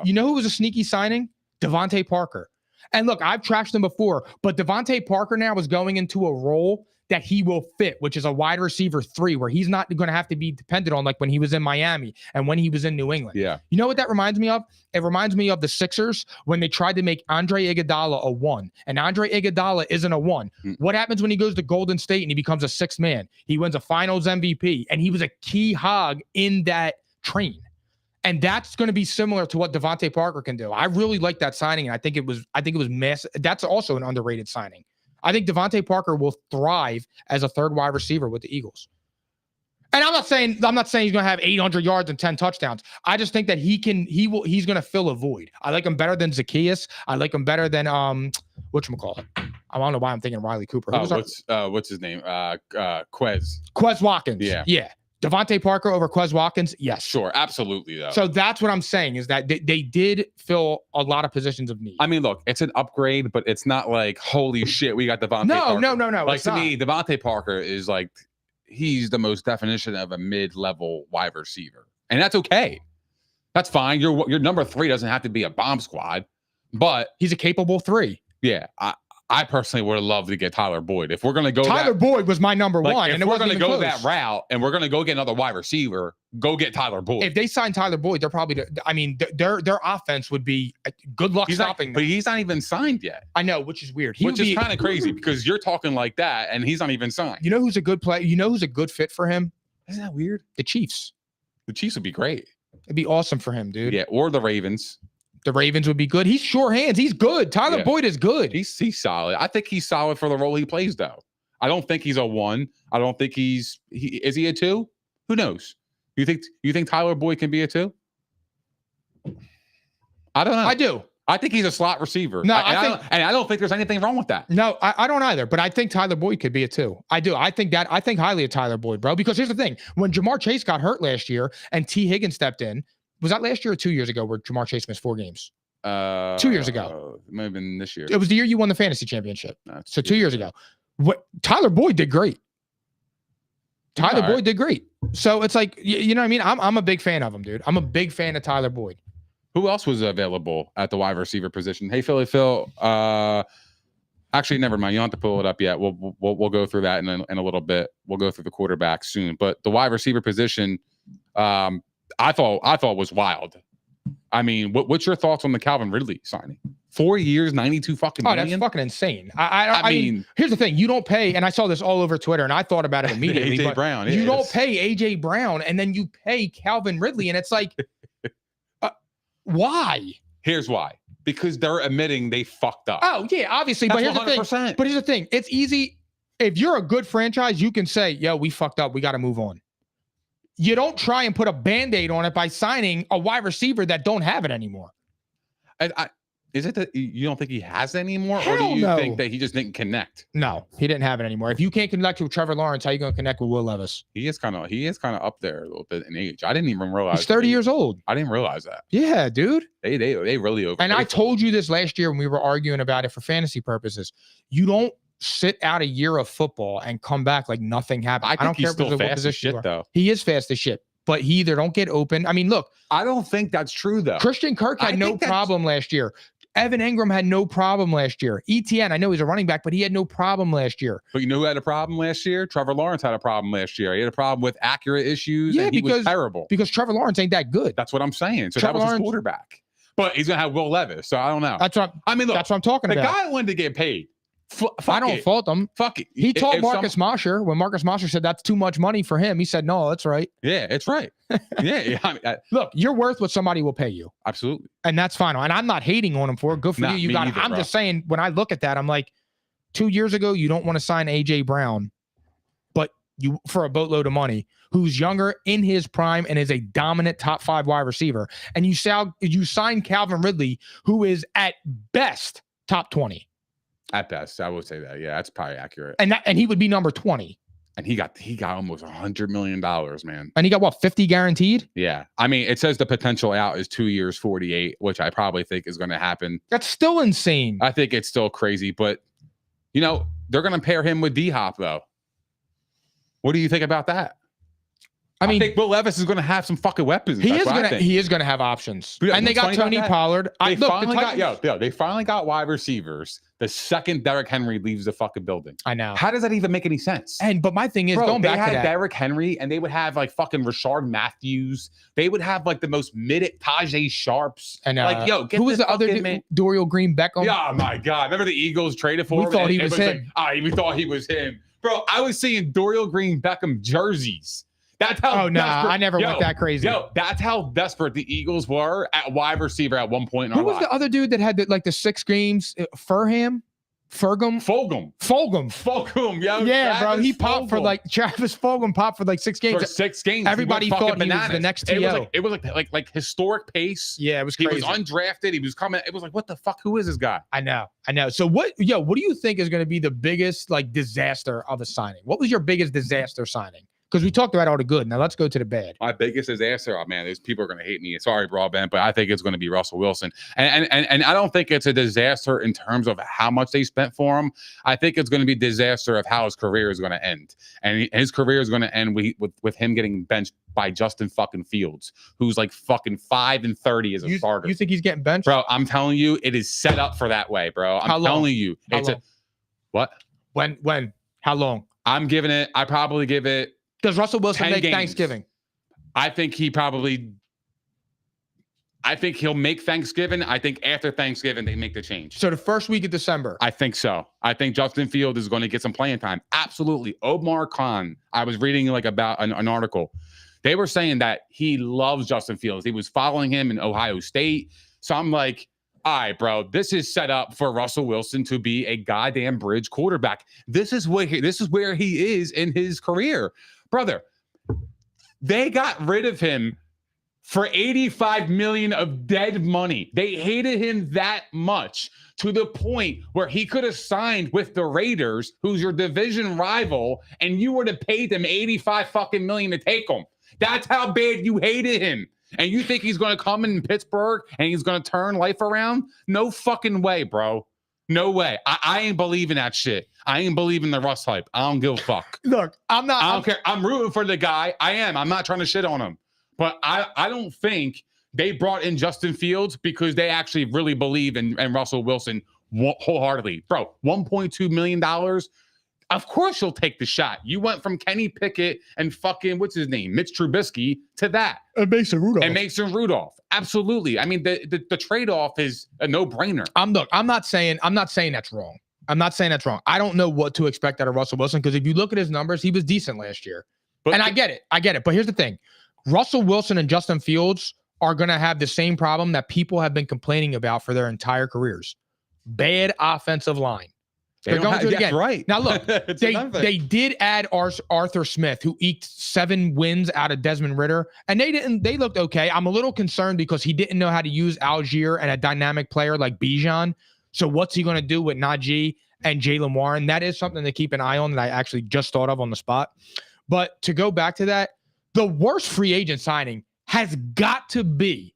You know who was a sneaky signing? Devontae Parker. And look, I've trashed him before, but Devontae Parker now is going into a role that he will fit, which is a wide receiver 3, where he's not going to have to be dependent on like when he was in Miami and when he was in New England. Yeah. You know what that reminds me of? It reminds me of the Sixers when they tried to make Andre Iguodala a 1, and Andre Iguodala isn't a 1. What happens when he goes to Golden State and he becomes a 6th man? He wins a Finals MVP, and he was a key hog in that train. And that's going to be similar to what Devontae Parker can do. I really like that signing, and I think it was massive. That's also an underrated signing. I think Devontae Parker will thrive as a 3rd wide receiver with the Eagles. And I'm not saying he's going to have 800 yards and 10 touchdowns. I just think that he's going to fill a void. I like him better than Zacchaeus. I like him better than whatchamacallit. I don't know why I'm thinking Riley Cooper. What's his name? Quez Watkins. Yeah. Devontae Parker over Quez Watkins? Yes. Sure, absolutely, though. So that's what I'm saying, is that they did fill a lot of positions of need. I mean, look, it's an upgrade, but it's not like, holy shit, we got Devontae Parker. No. Like, to me, Devontae Parker is like, he's the most definition of a mid-level wide receiver. And that's okay. That's fine. Your number 3 doesn't have to be a bomb squad, but he's a capable 3. Yeah, I personally would have loved to get Tyler Boyd. If we're going to go Tyler Boyd was my number 1. If we're going to go that route and we're going to go get another wide receiver, go get Tyler Boyd. If they sign Tyler Boyd, they're probably, their offense would be good luck stopping them. But he's not even signed yet. I know, which is weird. Which is kind of crazy because you're talking like that and he's not even signed. You know who's a good player? You know who's a good fit for him? Isn't that weird? The Chiefs. The Chiefs would be great. It'd be awesome for him, dude. Yeah, or the Ravens. The Ravens would be good. He's sure hands. He's good. Tyler Boyd is good. He's solid. I think he's solid for the role he plays, though. I don't think he's a 1. I don't think is he a 2? Who knows? You think Tyler Boyd can be a 2? I don't know. I do. I think he's a slot receiver. No, I don't think there's anything wrong with that. No, I don't either. But I think Tyler Boyd could be a 2. I do. I think highly of Tyler Boyd, bro. Because here's the thing: when Jamar Chase got hurt last year and T. Higgins stepped in. Was that last year or 2 years ago where Jamar Chase missed 4 games? 2 years ago. It might have been this year. It was the year you won the fantasy championship. That's so 2 years ago. Tyler Boyd did great. Tyler Boyd did great. So it's like, you know what I mean? I'm a big fan of him, dude. I'm a big fan of Tyler Boyd. Who else was available at the wide receiver position? Hey, Philly Phil. Actually, never mind. You don't have to pull it up yet. We'll go through that in a little bit. We'll go through the quarterback soon. But the wide receiver position, I thought was wild. I mean, what's your thoughts on the Calvin Ridley signing? 4 years, 92 fucking Oh, million. that's fucking insane. I mean, here's the thing. You don't pay, and I saw this all over Twitter, and I thought about it immediately. AJ but Brown. You don't pay AJ Brown, and then you pay Calvin Ridley, and it's like, why? Here's why. Because they're admitting they fucked up. Oh, yeah, obviously. That's but here's 100%. the thing. But here's the thing. It's easy. If you're a good franchise, you can say, yo, we fucked up. We got to move on. You don't try and put a Band-Aid on it by signing a wide receiver that don't have it anymore. Is it that you don't think he has it anymore, Hell or do you no. think that he just didn't connect? No, he didn't have it anymore. If you can't connect with Trevor Lawrence, how you going to connect with Will Levis? He is kind of up there a little bit in age. I didn't even realize He's 30 years old. I didn't realize that. Yeah, dude. They really over. And I told you this last year when we were arguing about it for fantasy purposes. You don't sit out a year of football and come back like nothing happened. I don't care if he's still fast as shit, though. He is fast as shit. But he either don't get open. I mean, look. I don't think that's true, though. Christian Kirk had no problem last year. Evan Ingram had no problem last year. ETN, I know he's a running back, but he had no problem last year. But you know who had a problem last year? Trevor Lawrence had a problem last year. He had a problem with accurate issues, and he was terrible. Because Trevor Lawrence ain't that good. That's what I'm saying. So Trevor that was Lawrence, his quarterback. But he's going to have Will Levis, so I don't know. That's what I mean, look. That's what I'm talking about. The guy wanted to get paid. I don't fault him. Fuck it. He told Marcus Mosher, when Marcus Mosher said that's too much money for him, he said, no, that's right. Yeah, it's right. Yeah. I mean, look, you're worth what somebody will pay you. Absolutely. And that's fine. And I'm not hating on him for it. Good for you. You got it. I'm just saying, when I look at that, I'm like, 2 years ago, you don't want to sign AJ Brown, but you for a boatload of money, who's younger, in his prime, and is a dominant top 5 wide receiver. And you sign Calvin Ridley, who is at best top 20. At best, I would say that. Yeah, that's probably accurate. And he would be number 20. And he got almost $100 million, man. And he got what, 50 guaranteed? Yeah. I mean, it says the potential out is 2 years, 48, which I probably think is going to happen. That's still insane. I think it's still crazy, but they're going to pair him with D-Hop though. What do you think about that? I think Will Levis is going to have some fucking weapons. He is going to have options. Yeah, and they got Tony Pollard. They finally got wide receivers the second Derrick Henry leaves the fucking building. I know. How does that even make any sense? But my thing is, going back to that, Derrick Henry, and they would have like fucking Rashard Matthews. They would have like the most Tajay Sharps. And like, who was the other man? Dorial Green Beckham. Yeah, oh my God. Remember the Eagles traded for him? We thought he was him. We thought he was him. Bro, I was seeing Dorial Green Beckham jerseys. That's how. Oh no, I never went that crazy. That's how desperate the Eagles were at wide receiver at one point in our lives. Who was the other dude that had the 6 games? Fulgham. Yo, yeah, bro. He popped for Travis Fulgham popped for 6 games. For 6 games. Everybody thought he was the next TO. It was like historic pace. Yeah, it was crazy. He was undrafted. He was coming. It was like, what the fuck? Who is this guy? I know. So what do you think is going to be the biggest disaster of a signing? What was your biggest disaster signing? Because we talked about all the good. Now let's go to the bad. My biggest disaster, oh man, these people are going to hate me. Sorry, Broadbent, but I think it's going to be Russell Wilson. And I don't think it's a disaster in terms of how much they spent for him. I think it's going to be a disaster of how his career is going to end. And his career is going to end with him getting benched by Justin fucking Fields, who's like fucking 5-30 as a starter. You think he's getting benched? Bro, I'm telling you, it is set up for that way, bro. I'm telling you. What? When? How long? I probably give it. Does Russell Wilson make games. Thanksgiving? I think he'll make Thanksgiving. I think after Thanksgiving, they make the change. So the first week of December. I think so. I think Justin Fields is going to get some playing time. Absolutely. Omar Khan, I was reading about an article. They were saying that he loves Justin Fields. He was following him in Ohio State. So I'm like, all right, bro, this is set up for Russell Wilson to be a goddamn bridge quarterback. This is where he is in his career. Brother, they got rid of him for $85 million of dead money. They hated him that much to the point where he could have signed with the Raiders, who's your division rival, and you would have paid them $85 fucking million to take him. That's how bad you hated him. And you think he's going to come in Pittsburgh and he's going to turn life around? No fucking way, bro. No way. I ain't believing that shit. I ain't believing the Russ hype. I don't give a fuck. Look, I don't care. I'm rooting for the guy. I am. I'm not trying to shit on him. But I don't think they brought in Justin Fields because they actually really believe in Russell Wilson wholeheartedly. Bro, $1.2 million. Of course you'll take the shot. You went from Kenny Pickett and fucking, what's his name, Mitch Trubisky to that. And Mason Rudolph. Absolutely. I mean, the trade-off is a no-brainer. I'm not saying that's wrong. I'm not saying that's wrong. I don't know what to expect out of Russell Wilson because if you look at his numbers, he was decent last year. And I get it. But here's the thing. Russell Wilson and Justin Fields are going to have the same problem that people have been complaining about for their entire careers. Bad offensive line. They're going through it again. Right. Now, look, they did add Arthur Smith, who eked 7 wins out of Desmond Ridder, and they looked okay. I'm a little concerned because he didn't know how to use Algier and a dynamic player like Bijan. So what's he going to do with Najee and Jaylen Warren? That is something to keep an eye on that I actually just thought of on the spot. But to go back to that, the worst free agent signing has got to be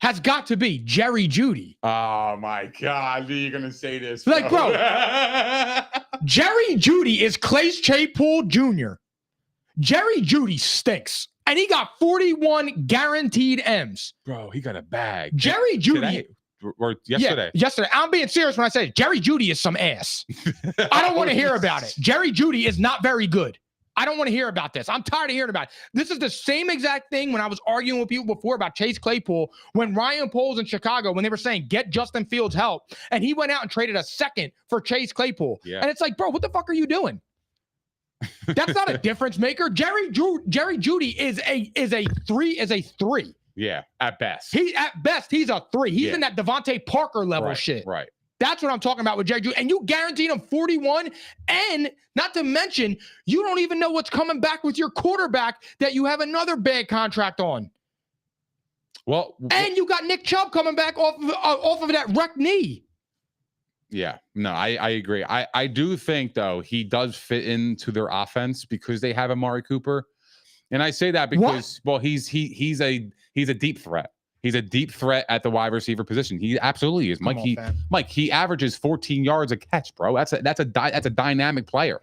Jerry Jeudy. Oh my God, you're gonna say this, bro. Jerry Jeudy is Clay Claypool Jr. Jerry Jeudy stinks, and he got 41 guaranteed M's. Bro, he got a bag. Jerry Jeudy. Today, or yesterday? Yeah, yesterday. I'm being serious when I say Jerry Jeudy is some ass. I don't want to hear about it. Jerry Jeudy is not very good. I don't want to hear about this. I'm tired of hearing about it. This is the same exact thing when I was arguing with people before about Chase Claypool, when Ryan Poles in Chicago, when they were saying, get Justin Fields help. And he went out and traded a second for Chase Claypool. Yeah. And it's like, bro, what the fuck are you doing? That's not a difference maker. Jerry Jeudy is a three. Yeah, at best. He's a 3. He's in that Devontae Parker level shit. Right. That's what I'm talking about with Jerry Jeudy. And you guaranteed him 41. And not to mention, you don't even know what's coming back with your quarterback that you have another bad contract on. Well, and you got Nick Chubb coming back off of that wrecked knee. Yeah, no, I agree. I do think, though, he does fit into their offense because they have Amari Cooper. And I say that because, well, he's a deep threat. He's a deep threat at the wide receiver position. He absolutely is. Mike, he averages 14 yards a catch, bro. That's a dynamic player.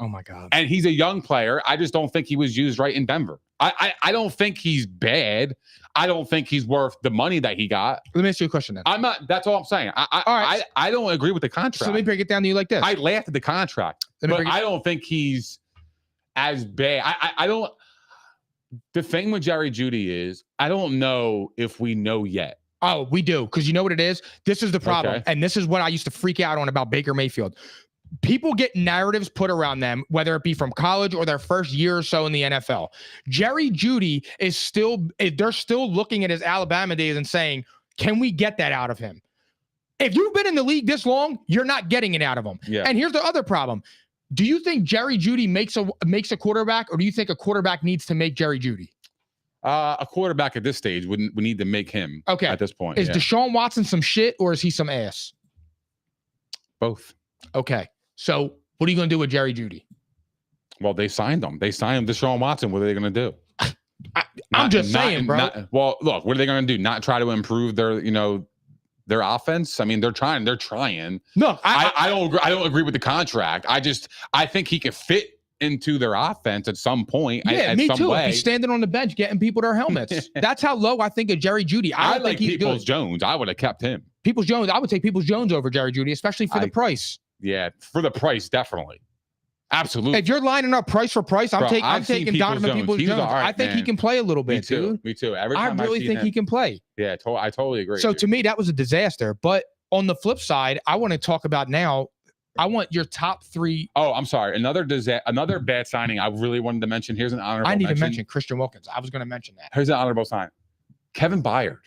Oh my God. And he's a young player. I just don't think he was used right in Denver. I don't think he's bad. I don't think he's worth the money that he got. Let me ask you a question then. I'm not. That's all I'm saying. I don't agree with the contract. So let me break it down to you like this. I laughed at the contract, but I don't think he's as bad. I don't. The thing with Jerry Jeudy is I don't know if we know yet. Oh, we do. Because you know what it is? This is the problem. Okay. And this is what I used to freak out on about Baker Mayfield. People get narratives put around them, whether it be from college or their first year or so in the NFL. Jerry Jeudy they're still looking at his Alabama days and saying, can we get that out of him? If you've been in the league this long, you're not getting it out of him. Yeah. And here's the other problem. Do you think Jerry Jeudy makes a quarterback, or do you think a quarterback needs to make Jerry Jeudy? A quarterback at this stage would need to make him. Okay. At this point, is Deshaun Watson some shit, or is he some ass? Both. Okay. So what are you going to do with Jerry Jeudy? Well, they signed him. Deshaun Watson. What are they going to do? I'm just saying, bro. Well, look, what are they going to do? Not try to improve their offense? I mean, they're trying. No, I don't agree with the contract. I think he could fit into their offense at some point. Yeah, me too. If he's standing on the bench getting people their helmets. That's how low I think of Jerry Jeudy. I like Peoples-Jones. I would have kept him. Peoples-Jones. I would take Peoples-Jones over Jerry Jeudy, especially for the price. Yeah, for the price, definitely. Absolutely. If you're lining up price for price, I'm taking Donovan Peoples-Jones. I think he can play a little bit, dude. Me too. I really think he can play. Yeah, I totally agree. So to me, that was a disaster. But on the flip side, I want to talk about now. I want your top 3. Oh, I'm sorry. Another bad signing I really wanted to mention. Here's an honorable mention. I didn't even mention Christian Wilkins. I was going to mention that. Here's an honorable sign. Kevin Byard.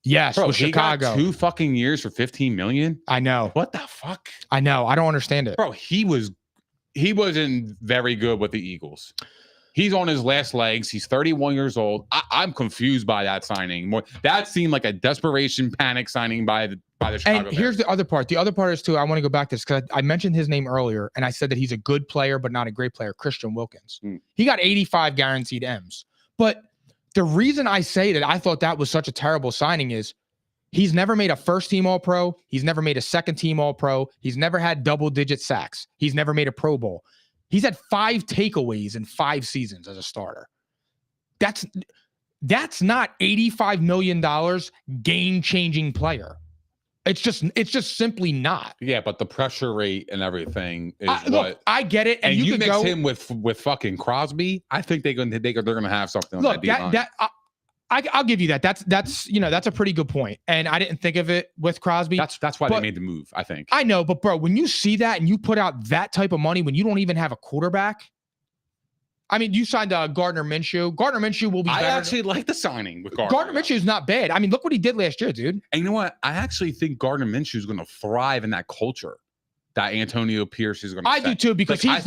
Yes, bro, with Chicago. Got 2 fucking years for $15 million. I know. What the fuck? I know. I don't understand it. Bro, he wasn't very good with the Eagles. He's on his last legs. He's 31 years old. I'm confused by that signing. That seemed like a desperation panic signing by the Chicago Bears. Here's the other part. The other part is too, I want to go back to this because I mentioned his name earlier, and I said that he's a good player, but not a great player. Christian Wilkins. He got 85 guaranteed M's. But the reason I say that I thought that was such a terrible signing is he's never made a first-team All-Pro. He's never made a second-team All-Pro. He's never had double-digit sacks. He's never made a Pro Bowl. He's had 5 takeaways in 5 seasons as a starter. That's not $85 million game-changing player. It's just simply not. Yeah, but the pressure rate and everything is Look, I get it, and you could mix go him with fucking Crosby. I think they're gonna have something. On look, that I'll give you that. That's a pretty good point, and I didn't think of it with Crosby. That's why they made the move. I think. I know, but bro, when you see that and you put out that type of money when you don't even have a quarterback. I mean, you signed Gardner Minshew. Gardner Minshew will be better. I actually like the signing with Gardner. Gardner Minshew is not bad. I mean, look what he did last year, dude. And you know what? I actually think Gardner Minshew is going to thrive in that culture that Antonio Pierce is going to. I do too, because he's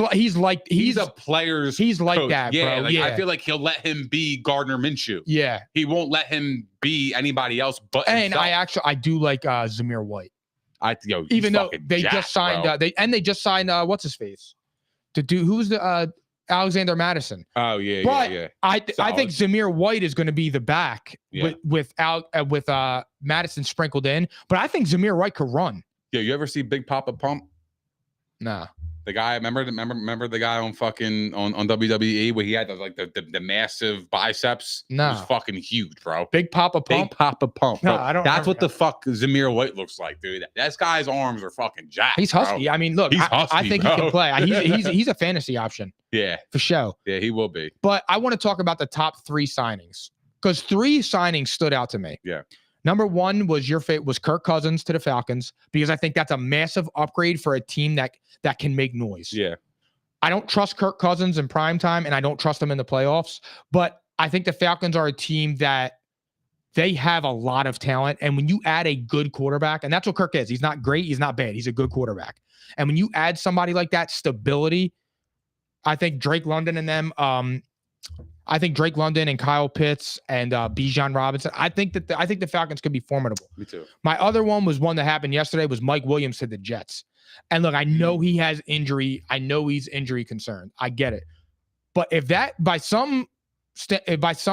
a player's he's like coach. that, yeah, bro. I feel like he'll let him be Gardner Minshew. Yeah, he won't let him be anybody else but himself. And I do like Zamir White. Even though they just signed they just signed what's his face, the dude who's the Alexander Madison. Oh yeah, but yeah. I think Zamir White is going to be the back with Madison sprinkled in. But I think Zamir White could run. Yeah, you ever see Big Papa Pump? Nah. The guy, remember the guy on fucking on WWE where he had the massive biceps? No. It was fucking huge, bro. Big Papa Pump. Big Papa Pump. No, bro. I don't. That's what the fuck Zamir White looks like, dude. That guy's arms are fucking jacked. He's husky. Bro. I mean, look, I think he can play. He's a fantasy option. Yeah, for sure. Yeah, he will be. But I want to talk about the top 3 signings because 3 signings stood out to me. Yeah. Number 1 was was Kirk Cousins to the Falcons because I think that's a massive upgrade for a team that can make noise. Yeah. I don't trust Kirk Cousins in prime time, and I don't trust him in the playoffs. But I think the Falcons are a team that they have a lot of talent. And when you add a good quarterback, and that's what Kirk is, he's not great, he's not bad, he's a good quarterback. And when you add somebody like that, stability, I think Drake London and them, I think Drake London and Kyle Pitts and Bijan Robinson, I think the Falcons could be formidable. Me too. My other one was one that happened yesterday was Mike Williams to the Jets. And look, I know he has injury. I know he's injury concerned. I get it. But if that by some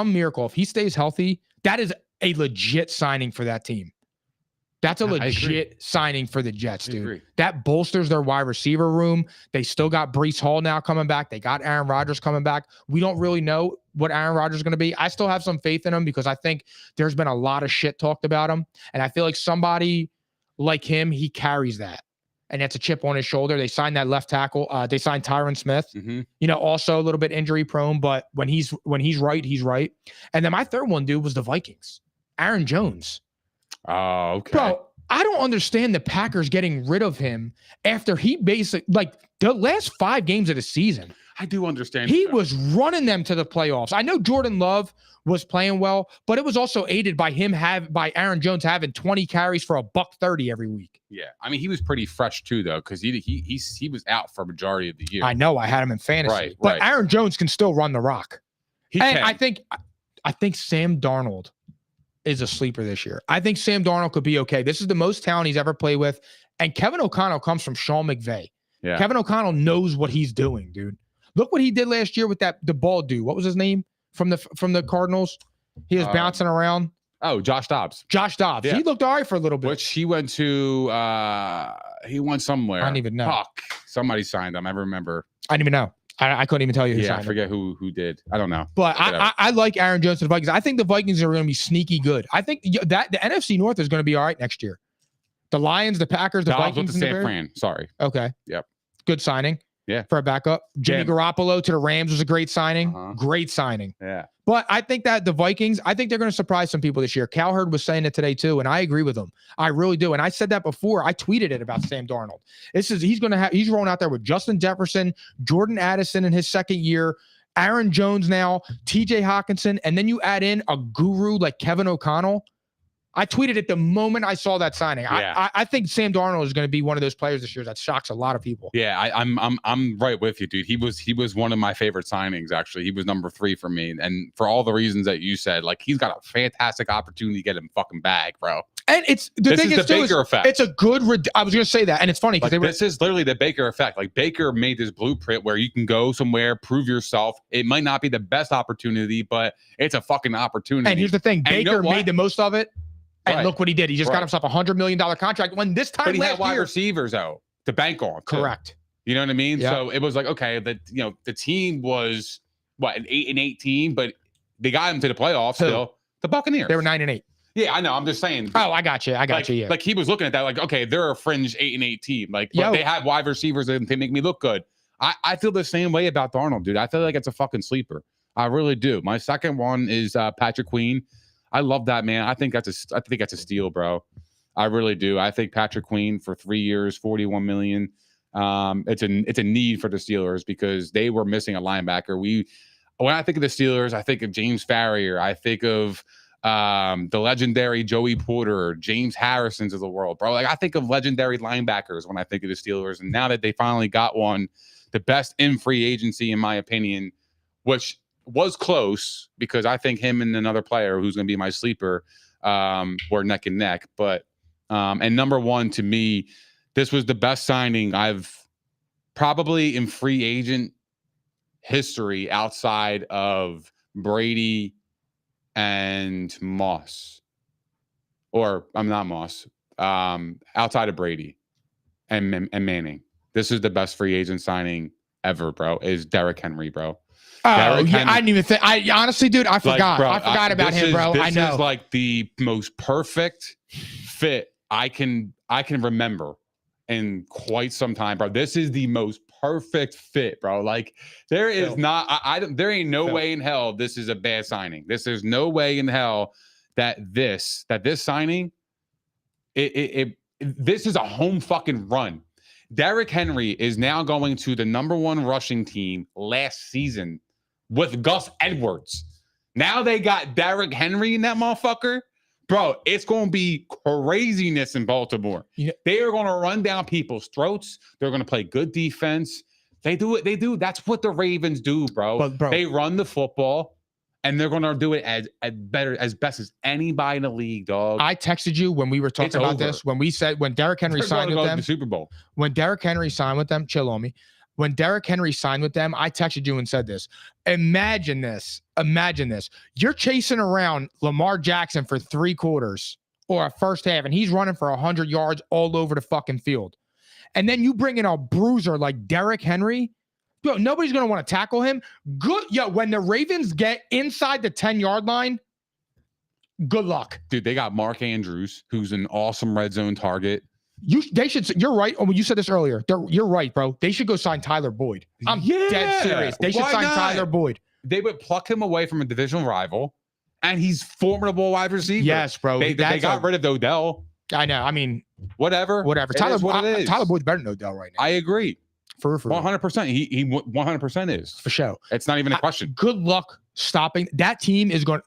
miracle, if he stays healthy, that is a legit signing for that team. That's a legit signing for the Jets, dude. That bolsters their wide receiver room. They still got Breece Hall now coming back. They got Aaron Rodgers coming back. We don't really know what Aaron Rodgers is going to be. I still have some faith in him because I think there's been a lot of shit talked about him. And I feel like somebody like him, he carries that. And that's a chip on his shoulder. They signed that left tackle. They signed Tyron Smith, also a little bit injury prone, but when he's right, he's right. And then my third one, dude, was the Vikings. Aaron Jones. Oh, okay. Bro, I don't understand the Packers getting rid of him after he basically, the last 5 games of the season. I do understand. He was running them to the playoffs. I know Jordan Love was playing well, but it was also aided by by Aaron Jones having 20 carries for $130 every week. Yeah. I mean, he was pretty fresh too, though, because he was out for a majority of the year. I know. I had him in fantasy. Right. But Aaron Jones can still run the rock. And I think Sam Darnold is a sleeper this year. I think Sam Darnold could be okay. This is the most talent he's ever played with. And Kevin O'Connell comes from Sean McVay. Yeah. Kevin O'Connell knows what he's doing, dude. Look what he did last year with the bald dude. What was his name from the Cardinals? He was bouncing around. Oh, Josh Dobbs. Josh Dobbs. Yeah. He looked all right for a little bit. Which he went to he went somewhere. I don't even know. Fuck. Somebody signed him. I remember. I didn't even know. I couldn't even tell you who signed him. I forget who did. I don't know. But I like Aaron Jones to the Vikings. I think the Vikings are going to be sneaky good. I think that the NFC North is going to be all right next year. The Lions, the Packers, the Vikings, and the San Fran. Sorry. Okay. Yep. Good signing. Yeah. For a backup. Jimmy Garoppolo to the Rams was a great signing. Uh-huh. Great signing. Yeah. But I think that the Vikings, I think they're going to surprise some people this year. Cowherd was saying it today too, and I agree with him. I really do. And I said that before. I tweeted it about Sam Darnold. He's rolling out there with Justin Jefferson, Jordan Addison in his second year, Aaron Jones now, TJ Hawkinson, and then you add in a guru like Kevin O'Connell. I tweeted it the moment I saw that signing. Yeah. I think Sam Darnold is going to be one of those players this year that shocks a lot of people. Yeah, I'm right with you, dude. He was one of my favorite signings. Actually, he was number 3 for me, and for all the reasons that you said, he's got a fantastic opportunity to get him fucking bag, bro. And it's the Baker effect. It's a good. I was going to say that, and it's funny because this is literally the Baker effect. Baker made this blueprint where you can go somewhere, prove yourself. It might not be the best opportunity, but it's a fucking opportunity. And here's the thing: Baker made the most of it. And look what he did. He just got himself $100 million contract. When this time but he last had wide year, receivers though to bank on. Correct. You know what I mean? Yep. So it was okay. That the team was an 8-18, but they got him to the playoffs. Still, the Buccaneers. They were 9-8. Yeah, I know. I'm just saying. Oh, I got you. Yeah. Like he was looking at that, like, okay, they're a fringe 8-8 team. Like, but Yo. they have wide receivers and they make me look good. I feel the same way about Darnold, dude. I feel like it's a fucking sleeper. I really do. My second one is Patrick Queen. I love that man. I think that's a steal, bro. I really do. I think Patrick Queen for 3 years, $41 million. It's a need for the Steelers because they were missing a linebacker. When I think of the Steelers, I think of James Farrier. I think of the legendary Joey Porter, James Harrisons of the world, bro. Like I think of legendary linebackers when I think of the Steelers. And now that they finally got one, the best in free agency, in my opinion, which was close because I think him and another player who's going to be my sleeper were neck and neck. But and number one to me, this was the best signing I've probably in free agent history outside of Brady and Moss, or I'm not Moss, outside of Brady and Manning. This is the best free agent signing ever, bro. Is Derrick Henry, bro. Oh, Derrick yeah, Henry. I didn't even think. I honestly, dude, I forgot. Bro, I forgot about him, bro. I know. This is like the most perfect fit I can remember in quite some time, bro. This is the most perfect fit, bro. Like there is there ain't no way in hell this is a bad signing. There's no way in hell that this signing, this is a home fucking run. Derrick Henry is now going to the #1 rushing team last season with Gus Edwards. Now they got Derrick Henry in that motherfucker. Bro, it's going to be craziness in Baltimore. Yeah. They are going to run down people's throats. They're going to play good defense. They do it. They do. That's what the Ravens do, bro. But, bro, they run the football, and they're going to do it as best as anybody in the league, dog. I texted you when we were talking about this, when we said when Derrick Henry signed with them, the Super Bowl. When Derrick Henry signed with them, chill on me. When Derrick Henry signed with them, I texted you and said this. Imagine this. You're chasing around Lamar Jackson for 3 quarters or a first half, and he's running for 100 yards all over the fucking field. And then you bring in a bruiser like Derrick Henry. Yo, nobody's going to want to tackle him. Good. Yo, when the Ravens get inside the 10-yard line, good luck. Dude, they got Mark Andrews, who's an awesome red zone target. They should. You're right. Oh, you said this earlier. You're right, bro. They should go sign Tyler Boyd. I'm dead serious. They should sign Tyler Boyd. They would pluck him away from a divisional rival, and he's formidable wide receiver. Yes, bro. They got rid of Odell. I know. I mean, whatever. Tyler Boyd's better than Odell right now. I agree. For 100%. He 100% is for sure. It's not even a question. Good luck stopping that team. Is going.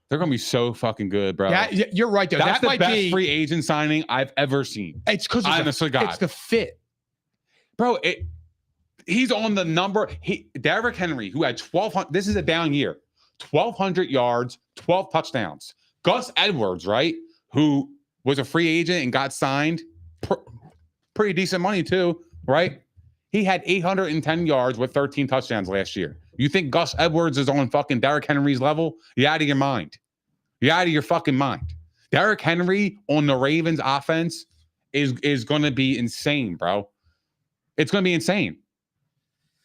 They're going to be so fucking good, bro. Yeah, you're right, though. That's that the best free agent signing I've ever seen. It's because it's the fit. Bro, he's on the number. Derrick Henry, who had 1,200. This is a down year. 1,200 yards, 12 touchdowns. Gus Edwards, right, who was a free agent and got signed. Pretty decent money, too, right? He had 810 yards with 13 touchdowns last year. You think Gus Edwards is on fucking Derrick Henry's level? You're out of your mind. You're out of your fucking mind. Derrick Henry on the Ravens offense is going to be insane, bro. It's going to be insane.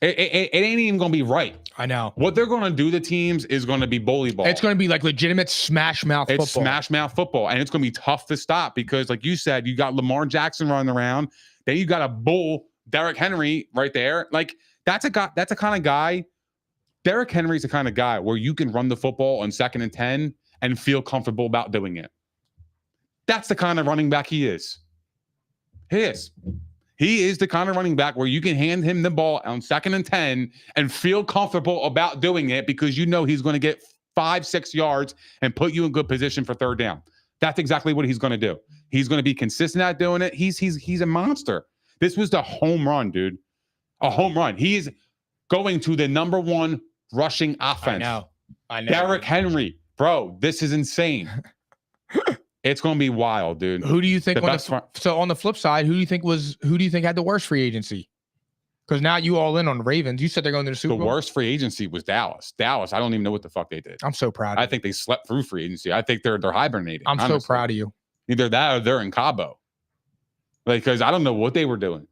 It ain't even going to be right. I know. What they're going to do to teams is going to be bully ball. It's going to be like legitimate smash mouth football. It's smash mouth football. And it's going to be tough to stop because, like you said, you got Lamar Jackson running around. Then you got a bull Derrick Henry right there. Like, that's a kind of guy. Derrick Henry's the kind of guy where you can run the football on 2nd and 10 and feel comfortable about doing it. That's the kind of running back he is. He is the kind of running back where you can hand him the ball on 2nd and 10 and feel comfortable about doing it because you know he's going to get 5-6 yards and put you in good position for 3rd down. That's exactly what he's going to do. He's going to be consistent at doing it. He's a monster. This was the home run, dude. A home run. He's going to the #1 rushing offense. I know. Derrick Henry. Bro, this is insane. It's going to be wild, dude. Who do you think? So on the flip side, who do you think had the worst free agency? Because now you all in on the Ravens. You said they're going to the Super Bowl. The worst free agency was Dallas. I don't even know what the fuck they did. I'm so proud. I think they slept through free agency. I think they're hibernating. I'm honestly so proud of you. Either that or they're in Cabo. Because I don't know what they were doing.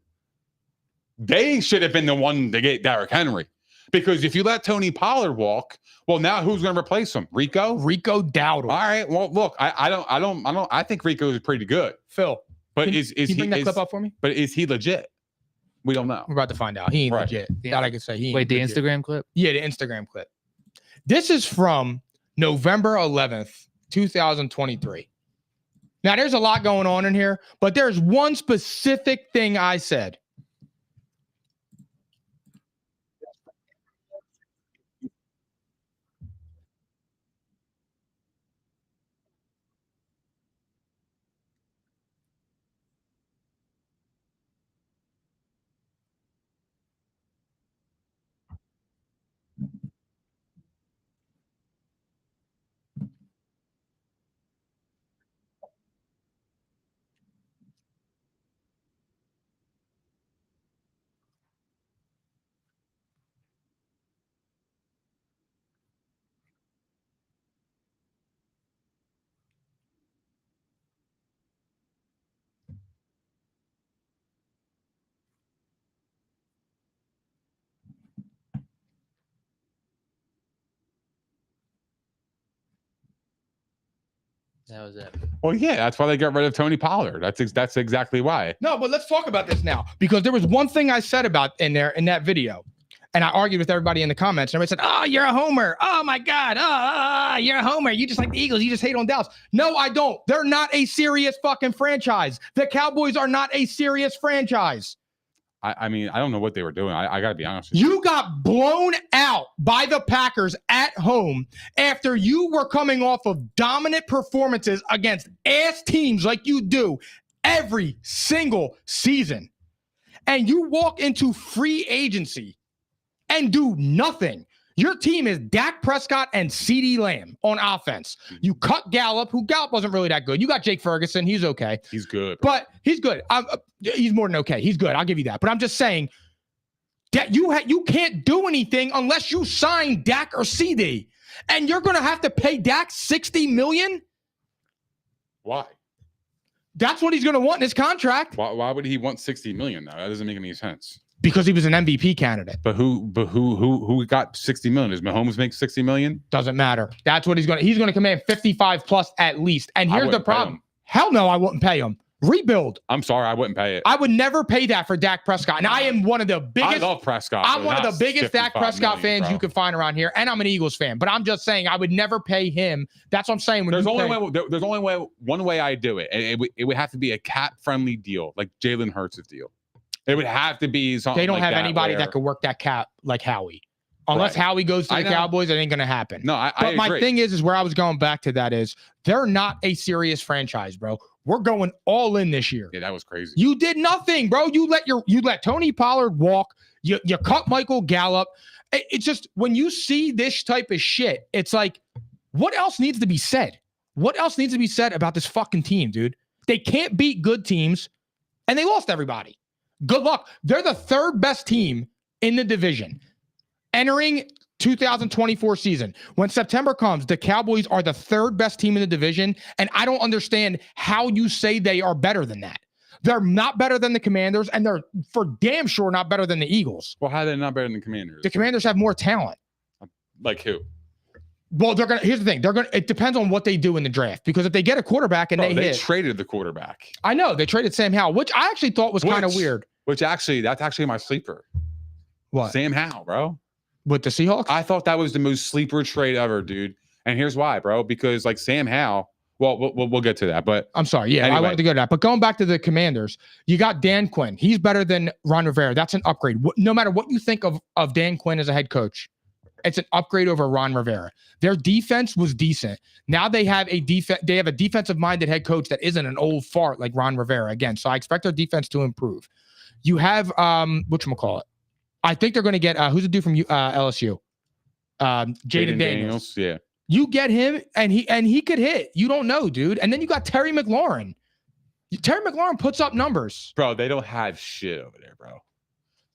They should have been the one to get Derrick Henry. Because if you let Tony Pollard walk, well, now who's going to replace him? Rico Dowdle. All right. Well, look, I think Rico is pretty good. Phil, But can you bring that clip up for me? But is he legit? We don't know. We're about to find out. He ain't Right. legit. That I can say. He ain't Wait, the legit. Instagram clip? Yeah, the Instagram clip. This is from November 11th, 2023. Now, there's a lot going on in here, but there's one specific thing I said. That was it. Well, yeah, that's why they got rid of Tony Pollard. That's exactly why. No, but let's talk about this now, because there was one thing I said about in that video, and I argued with everybody in the comments. And everybody said, "Oh, you're a homer. Oh my God. You're a homer. You just like the Eagles. You just hate on Dallas." No, I don't. They're not a serious fucking franchise. The Cowboys are not a serious franchise. I mean, I don't know what they were doing. I got to be honest with you. You got blown out by the Packers at home after you were coming off of dominant performances against ass teams like you do every single season. And you walk into free agency and do nothing. Your team is Dak Prescott and CeeDee Lamb on offense. You cut Gallup, who Gallup wasn't really that good. You got Jake Ferguson. He's okay. He's good. But he's good. He's more than okay. He's good. I'll give you that. But I'm just saying that you can't do anything unless you sign Dak or CD. And you're going to have to pay Dak $60 million? Why? That's what he's going to want in his contract. Why would he want $60 million now? That doesn't make any sense. Because he was an MVP candidate. But who got $60 million? Does Mahomes make $60 million? Doesn't matter. That's what he's going to command 55 plus at least. And here's the problem. Hell no, I wouldn't pay him. Rebuild. I'm sorry, I wouldn't pay it. I would never pay that for Dak Prescott. And I am one of the biggest. I love Prescott. I'm one of the biggest Dak Prescott fans you can find around here. And I'm an Eagles fan. But I'm just saying I would never pay him. That's what I'm saying. There's only one way I do it. And it would have to be a cap-friendly deal, like Jalen Hurts' deal. It would have to be something. They don't like have anybody that could work that cap like Howie. Unless Howie goes to the Cowboys, it ain't going to happen. No, I But my agree. thing is where I was going back to that is they're not a serious franchise, bro. We're going all in this year. Yeah, that was crazy. You did nothing, bro. You let Tony Pollard walk. You cut Michael Gallup. It's just when you see this type of shit, it's like, what else needs to be said? What else needs to be said about this fucking team, dude? They can't beat good teams, and they lost everybody. Good luck. They're the third best team in the division entering 2024 season. When September comes, the Cowboys are the third best team in the division, and I don't understand how you say they are better than that. They're not better than the Commanders, and they're for damn sure not better than the Eagles. Well, how are they not better than the Commanders? The Commanders have more talent. Like who? Well, here's the thing. It depends on what they do in the draft, because if they get a quarterback and they traded the quarterback. I know they traded Sam Howell, which I actually thought was kind of weird. That's actually my sleeper. What? Sam Howell, bro. With the Seahawks? I thought that was the most sleeper trade ever, dude. And here's why, bro. Because like Sam Howell, well, we'll get to that. But I'm sorry. Yeah, anyway. I wanted to go to that. But going back to the Commanders, you got Dan Quinn. He's better than Ron Rivera. That's an upgrade. No matter what you think of Dan Quinn as a head coach, it's an upgrade over Ron Rivera. Their defense was decent. Now they have a defensive-minded head coach that isn't an old fart like Ron Rivera again. So I expect their defense to improve. You have whatchamacallit? I think they're going to get who's the dude from LSU? Jaden Daniels. Yeah. You get him, and he could hit. You don't know, dude. And then you got Terry McLaurin. Terry McLaurin puts up numbers. Bro, they don't have shit over there, bro.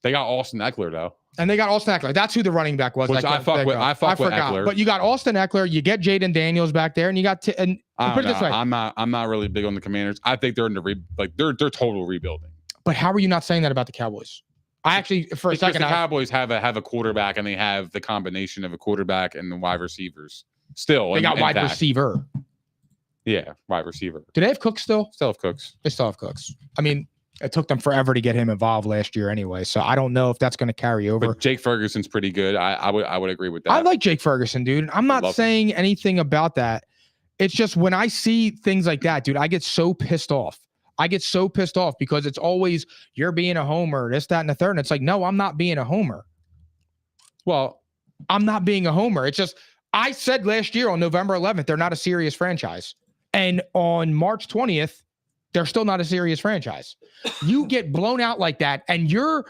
They got Austin Eckler, though. And they got Austin Eckler. That's who the running back was. Which I fuck with Eckler. But you got Austin Eckler. You get Jaden Daniels back there, and you got put it this way. I'm not really big on the Commanders. I think they're in they're total rebuilding. But how are you not saying that about the Cowboys? I actually, for a Because second, the Cowboys have a quarterback, and they have the combination of a quarterback and the wide receivers. Still, they got wide intact. receiver. Yeah, wide receiver. Do they have Cooks still? Still have Cooks. They still have Cooks. I mean, it took them forever to get him involved last year anyway, so I don't know if that's going to carry over. But Jake Ferguson's pretty good. I would agree with that. I like Jake Ferguson, dude. I'm not saying anything about that. It's just when I see things like that, dude, I get so pissed off. I get so pissed off because it's always you're being a homer, this, that, and the third. And it's like, no, I'm not being a homer. Well, I'm not being a homer. It's just I said last year on November 11th, they're not a serious franchise. And on March 20th, they're still not a serious franchise. You get blown out like that, and your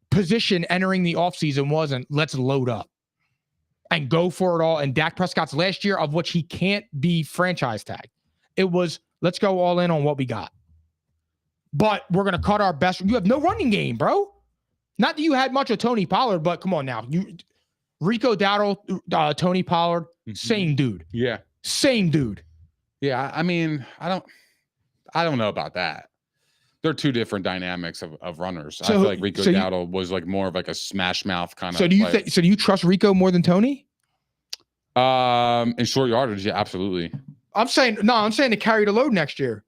position entering the offseason wasn't, let's load up and go for it all. And Dak Prescott's last year, of which he can't be franchise tagged, it was, let's go all in on what we got. But we're going to cut our best. You have no running game, bro. Not that you had much of Tony Pollard, but come on now. Rico Dowdle, Tony Pollard, same dude. Yeah. Same dude. Yeah, I mean, I don't know about that. They're two different dynamics of runners. I feel like Rico Dowdle was like more of like a smash mouth kind of. So do you trust Rico more than Tony? In short yardage, yeah, absolutely. I'm saying to carry the load next year.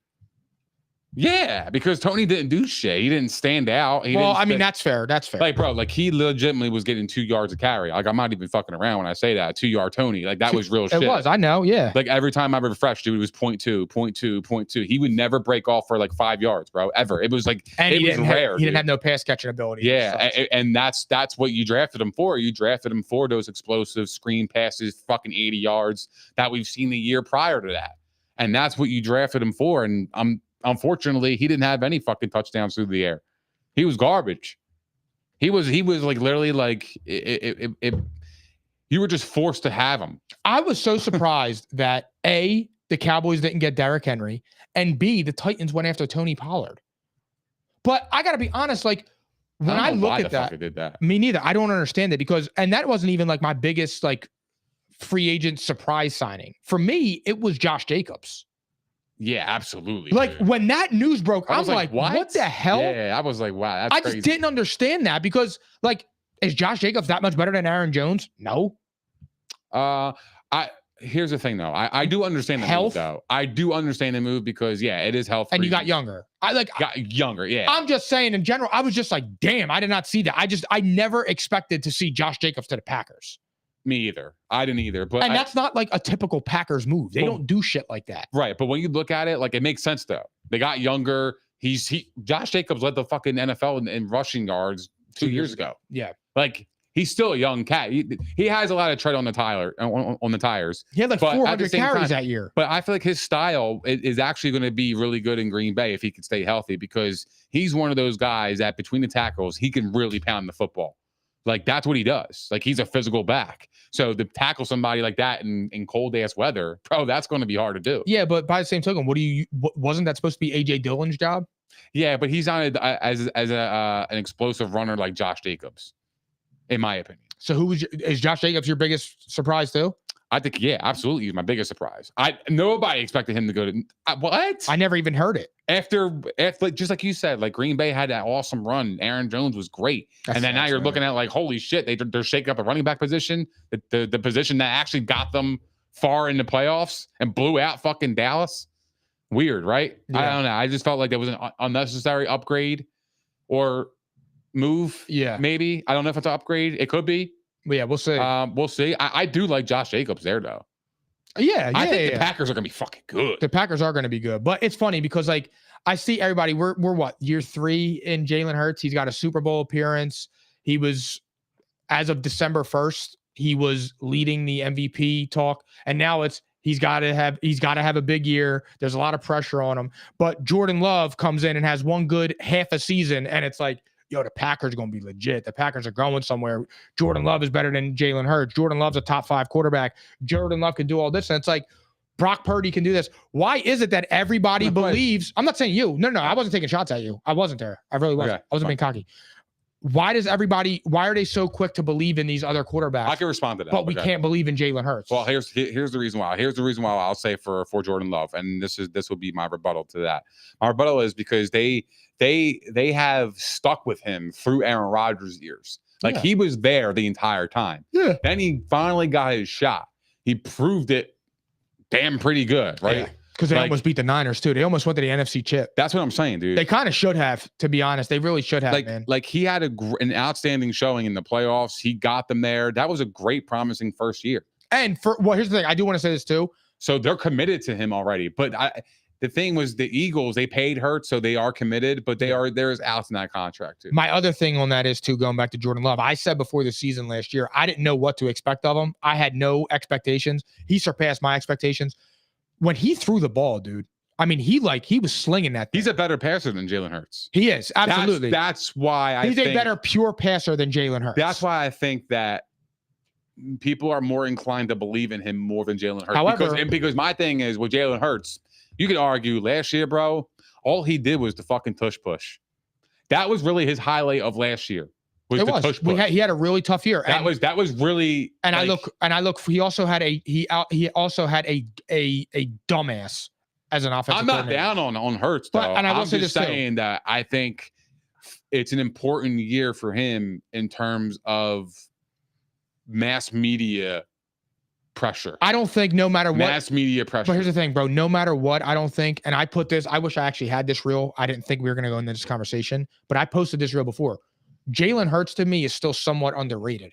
Yeah, because Tony didn't do shit. He didn't stand out. That's fair. That's fair. Like, bro, like he legitimately was getting 2 yards of carry. Like, I'm not even fucking around when I say that. 2-yard Tony. Like, that was real shit. It was. I know. Yeah. Like, every time I refreshed, dude, it was 0.2, 0.2, 0.2. He would never break off for like 5 yards, bro. Ever. It was like, it was rare. He didn't have no pass catching ability. Yeah. And that's what you drafted him for. You drafted him for those explosive screen passes, fucking 80 yards that we've seen the year prior to that. And that's what you drafted him for. And unfortunately, he didn't have any fucking touchdowns through the air. He was garbage. He was like literally like you were just forced to have him. I was so surprised that A, the Cowboys didn't get Derrick Henry, and B, the Titans went after Tony Pollard. But I got to be honest, like when I look at that, did that, me neither. I don't understand it and that wasn't even like my biggest like free agent surprise signing. For me, it was Josh Jacobs. Yeah, absolutely. Like when that news broke, I'm like, what the hell? Yeah, I was like, wow, that's crazy. Just didn't understand that because like, is Josh Jacobs that much better than Aaron Jones? No. Here's the thing though. I do understand the move though. I do understand the move because yeah, it is health. And you got younger. Got younger. Yeah. I'm just saying in general, I was just like, damn, I did not see that. I never expected to see Josh Jacobs to the Packers. Me either. I didn't either. But that's not like a typical Packers move. They don't do shit like that. Right. But when you look at it, like it makes sense though. They got younger. Josh Jacobs led the fucking NFL in rushing yards 2 years ago. Yeah. Like he's still a young cat. He has a lot of tread on the tires. He had like 400 carries that year. But I feel like his style is actually going to be really good in Green Bay if he can stay healthy because he's one of those guys that between the tackles, he can really pound the football. Like that's what he does. Like he's a physical back. So to tackle somebody like that in cold ass weather, bro, that's going to be hard to do. Yeah, but by the same token, wasn't that supposed to be AJ Dillon's job? Yeah, but he's not as an explosive runner like Josh Jacobs, in my opinion. So is Josh Jacobs your biggest surprise too? I think yeah, absolutely. He's my biggest surprise. Nobody expected him to go to what? I never even heard it. After just like you said, like Green Bay had that awesome run. Aaron Jones was great, and then now you're looking at like holy shit, they're shaking up the running back position, the position that actually got them far in the playoffs and blew out fucking Dallas. Weird, right? Yeah. I don't know. I just felt like there was an unnecessary upgrade or move. Yeah, maybe I don't know if it's an upgrade. It could be. But yeah, we'll see. We'll see. I do like Josh Jacobs there though. Yeah, I think the Packers are gonna be fucking good. The Packers are gonna be good, but it's funny because like I see everybody. We're what year 3 in Jalen Hurts. He's got a Super Bowl appearance. He was, as of December 1st, he was leading the MVP talk, and now he's got to have a big year. There's a lot of pressure on him, but Jordan Love comes in and has one good half a season, and it's like, yo, the Packers are going to be legit. The Packers are going somewhere. Jordan Love is better than Jalen Hurts. Jordan Love's a top 5 quarterback. Jordan Love can do all this. And it's like, Brock Purdy can do this. Why is it that everybody believes? I'm not saying you. No, I wasn't taking shots at you. I wasn't there. I really wasn't. Okay, I wasn't being cocky. why are they so quick to believe in these other quarterbacks? I can respond to that. But we can't believe in Jalen Hurts. Well, here's the reason why. Here's the reason why I'll say for Jordan Love, and this will be my rebuttal to that. My rebuttal is because they have stuck with him through Aaron Rodgers' years. Like he was there the entire time. Yeah. Then he finally got his shot. He proved it damn pretty good, right? Yeah. Because they almost beat the Niners too. They almost went to the NFC Chip. That's what I'm saying, dude. They kind of should have, to be honest. They really should have, man. Like he had an outstanding showing in the playoffs. He got them there. That was a great, promising first year. And here's the thing. I do want to say this too. So they're committed to him already. But the thing was, the Eagles, they paid Hurts, so they are committed. But there's outs in that contract too. My other thing on that is too, going back to Jordan Love. I said before the season last year, I didn't know what to expect of him. I had no expectations. He surpassed my expectations when he threw the ball, dude. I mean, he was slinging that thing. He's a better passer than Jalen Hurts. He is, absolutely. That's why he's a better pure passer than Jalen Hurts. That's why I think that people are more inclined to believe in him more than Jalen Hurts. However, because my thing is with Jalen Hurts, you could argue last year, bro, all he did was the fucking tush push. That was really his highlight of last year. Tush push. He had a really tough year. That was really. And I look. He also had a dumbass as an offensive. I'm not down on Hurts, though. And I'm just saying that I think it's an important year for him in terms of mass media pressure. I don't think no matter what. Mass media pressure. But here's the thing, bro. No matter what, I don't think, and I put this, I wish I actually had this reel. I didn't think we were going to go into this conversation, but I posted this reel before. Jalen Hurts to me is still somewhat underrated.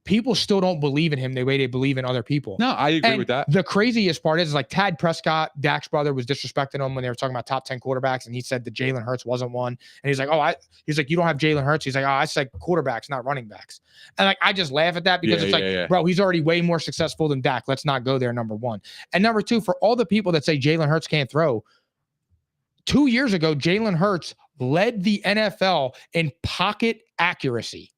People still don't believe in him the way they believe in other people. No, I agree with that. The craziest part is like Tad Prescott, Dak's brother, was disrespecting him when they were talking about top 10 quarterbacks, and he said that Jalen Hurts wasn't one. And he's like, he's like, you don't have Jalen Hurts. He's like, I said quarterbacks, not running backs. And like, I just laugh at that because bro, he's already way more successful than Dak. Let's not go there, number one. And number two, for all the people that say Jalen Hurts can't throw, 2 years ago, Jalen Hurts led the NFL in pocket accuracy.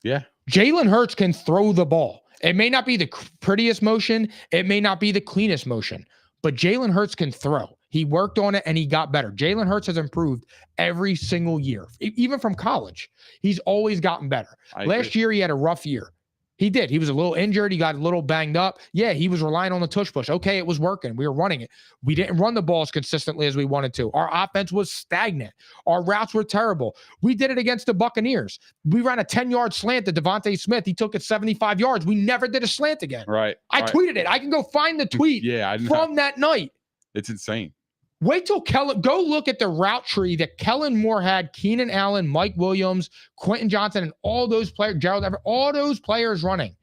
Yeah. Jalen Hurts can throw the ball. It may not be the prettiest motion. It may not be the cleanest motion, but Jalen Hurts can throw. He worked on it and he got better. Jalen Hurts has improved every single year, even from college. He's always gotten better. Last year, he had a rough year. He did. He was a little injured. He got a little banged up. Yeah, he was relying on the tush push. Okay, it was working. We were running it. We didn't run the ball as consistently as we wanted to. Our offense was stagnant. Our routes were terrible. We did it against the Buccaneers. We ran a 10-yard slant to Devontae Smith. He took it 75 yards. We never did a slant again. Right. I tweeted it. I can go find the tweet from that night. It's insane. Wait till go look at the route tree that Kellen Moore had, Keenan Allen, Mike Williams, Quentin Johnson, and all those players, Gerald Everett, all those players running.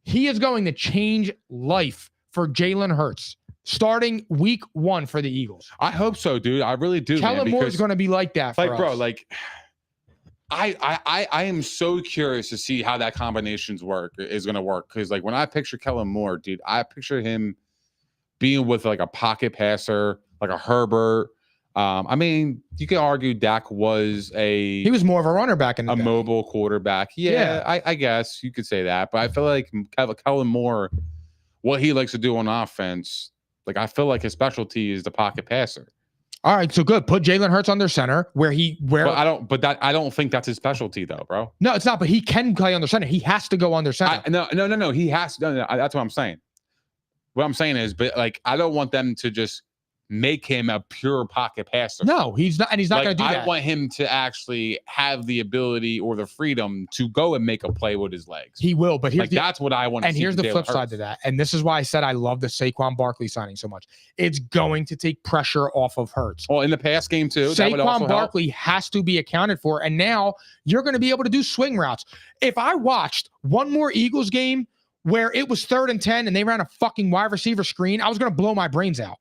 He is going to change life for Jalen Hurts starting week 1 for the Eagles. I hope so, dude. I really do. Kellen Moore is going to be like that for us. Bro, like I am so curious to see how that combinations is going to work. Because like when I picture Kellen Moore, dude, I picture him being with like a pocket passer, like a Herbert. I mean, you could argue Dak he was more of a runner back in the day. Mobile quarterback. Yeah. I guess you could say that. But I feel like Kellen Moore, what he likes to do on offense, like I feel like his specialty is the pocket passer. All right, so good. Put Jalen Hurts under center But I don't think that's his specialty though, bro. No, it's not. But he can play under center. He has to go under center. No. He has to. No, that's what I'm saying. What I'm saying is, but like, I don't want them to just make him a pure pocket passer. No, he's not, and he's not going to do that. I want him to actually have the ability or the freedom to go and make a play with his legs. He will, but that's what I want to see. And here's the flip side to that. And this is why I said I love the Saquon Barkley signing so much. It's going to take pressure off of Hurts. Well, in the pass game too. Saquon Barkley has to be accounted for. And now you're going to be able to do swing routes. If I watched one more Eagles game where it was 3rd and 10 and they ran a fucking wide receiver screen, I was going to blow my brains out.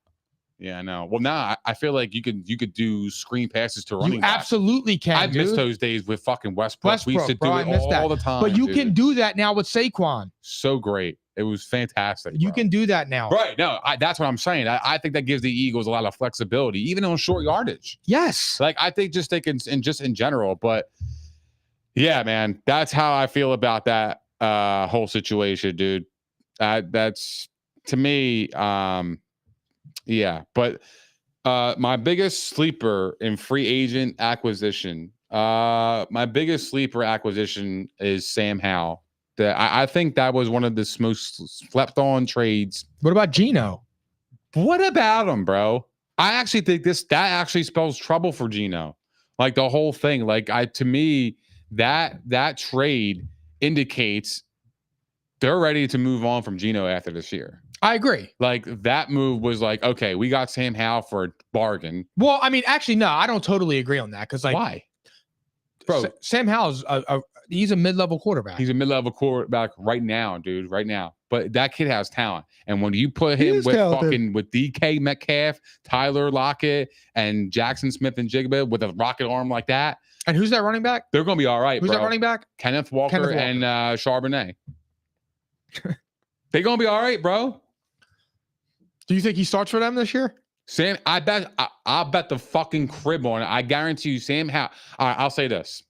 Yeah, I know. Well, now I feel like you could do screen passes to running back. You absolutely can. I miss those days with fucking Westbrook. We used to do it all the time. But you can do that now with Saquon. So great. It was fantastic. You can do that now. Right. No, that's what I'm saying. I think that gives the Eagles a lot of flexibility, even on short yardage. Yes. Like I think just in general. But yeah, man, that's how I feel about that whole situation, dude. That's to me. Yeah, but my biggest sleeper in free agent acquisition My biggest sleeper acquisition is Sam Howell. I think that was one of the most slept on trades. What about Geno? What about him, bro? I actually think that actually spells trouble for Geno. Like the whole thing. Like to me, that trade indicates they're ready to move on from Geno after this year. I agree. Like that move was like, okay, we got Sam Howell for a bargain. Well, I mean, actually, no, I don't totally agree on that because, like, why, bro? Sam Howell's he's a mid-level quarterback. He's a mid-level quarterback right now, dude. Right now, but that kid has talent, and when you put him with DK Metcalf, Tyler Lockett, and Jackson Smith and Jigba with a rocket arm like that, and who's that running back? They're gonna be all right. Who's that running back? Kenneth Walker. And Charbonnet. They're gonna be all right, bro. Do you think he starts for them this year? Sam, I'll bet the fucking crib on it. I guarantee you, Sam Howell. All right, I'll say this.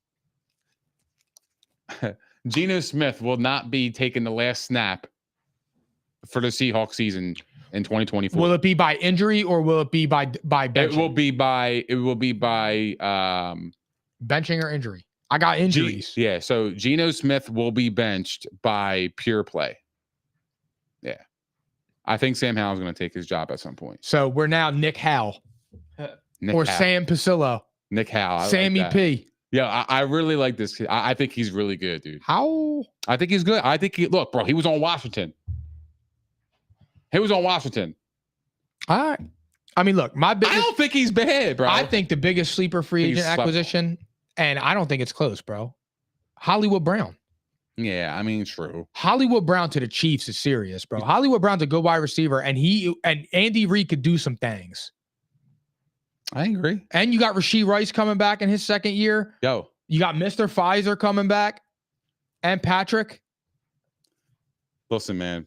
Geno Smith will not be taking the last snap for the Seahawks season in 2024. Will it be by injury or will it be by benching? It will be by benching or injury. I got injuries. Yeah, so Geno Smith will be benched by pure play. Yeah. I think Sam Howell's going to take his job at some point. So we're now Nick Howell or Howell. Sam Pasillo. Nick Howell. Sammy P. Yeah, I really like this kid. I think he's really good, dude. How? I think he's good. I think look, bro, he was on Washington. All right. I mean, look, I don't think he's bad, bro. I think the biggest sleeper free agent acquisition, and I don't think it's close, bro. Hollywood Brown. Yeah, I mean, true. Hollywood Brown to the Chiefs is serious, bro. Hollywood Brown's a good wide receiver, and Andy Reid could do some things. I agree. And you got Rashee Rice coming back in his second year. Yo. You got Mr. Pfizer coming back. And Patrick. Listen, man.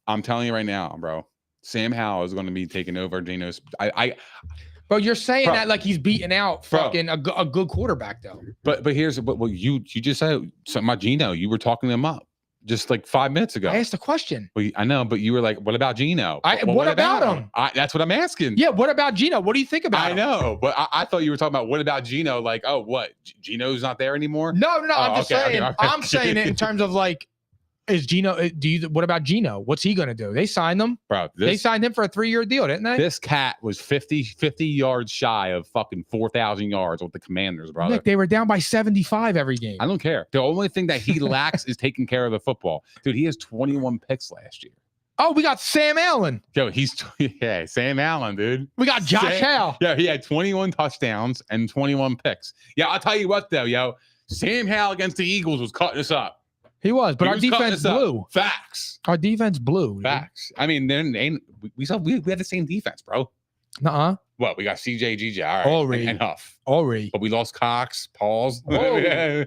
I'm telling you right now, bro. Sam Howell is going to be taking over Geno's. Bro, you're saying that like he's beating out fucking a good quarterback, though. But here's what you just said something about Geno. You were talking him up just like 5 minutes ago. I asked a question. Well, I know, but you were like, "What about Geno? What about him?" That's what I'm asking. Yeah, what about Geno? What do you think about him? I know, but I thought you were talking about what about Geno? Like, oh, what? Geno's not there anymore? No. I'm just saying. Okay. I'm saying it in terms of like. Is Geno? What about Geno? What's he gonna do? They signed him, bro. They signed him for a 3-year deal, didn't they? This cat was 50 yards shy of fucking 4,000 yards with the Commanders, brother. Nick, they were down by 75 every game. I don't care. The only thing that he lacks is taking care of the football, dude. He has 21 picks last year. Oh, we got Sam Allen. Yo, Sam Allen, dude. We got Josh Howell. Yeah, he had 21 touchdowns and 21 picks. Yeah, I'll tell you what though, yo, Sam Howell against the Eagles was cutting us up. He was, but our defense blew. Facts. Our defense blew. Dude. Facts. I mean, then we had the same defense, bro. Nuh-uh. What? We got CJ, GJ, all right, already, and Huff. Already. But we lost Cox, Pauls. Wow.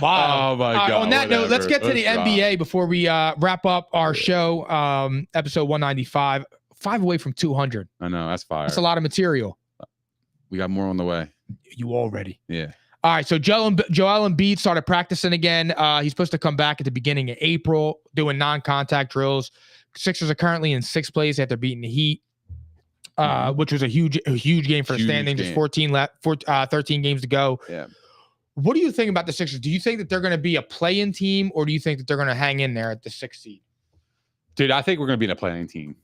Oh my God. On that note, let's get to the NBA before we wrap up our show, episode 195. 5 away from 200. I know, that's fire. That's a lot of material. We got more on the way. You already. Yeah. All right, so Joel Embiid started practicing again. He's supposed to come back at the beginning of April, doing non-contact drills. Sixers are currently in 6th place after beating the Heat, which was a huge game for the standings. There's 13 games to go. Yeah. What do you think about the Sixers? Do you think that they're going to be a play-in team, or do you think that they're going to hang in there at the 6th seed? Dude, I think we're going to be in a play-in team.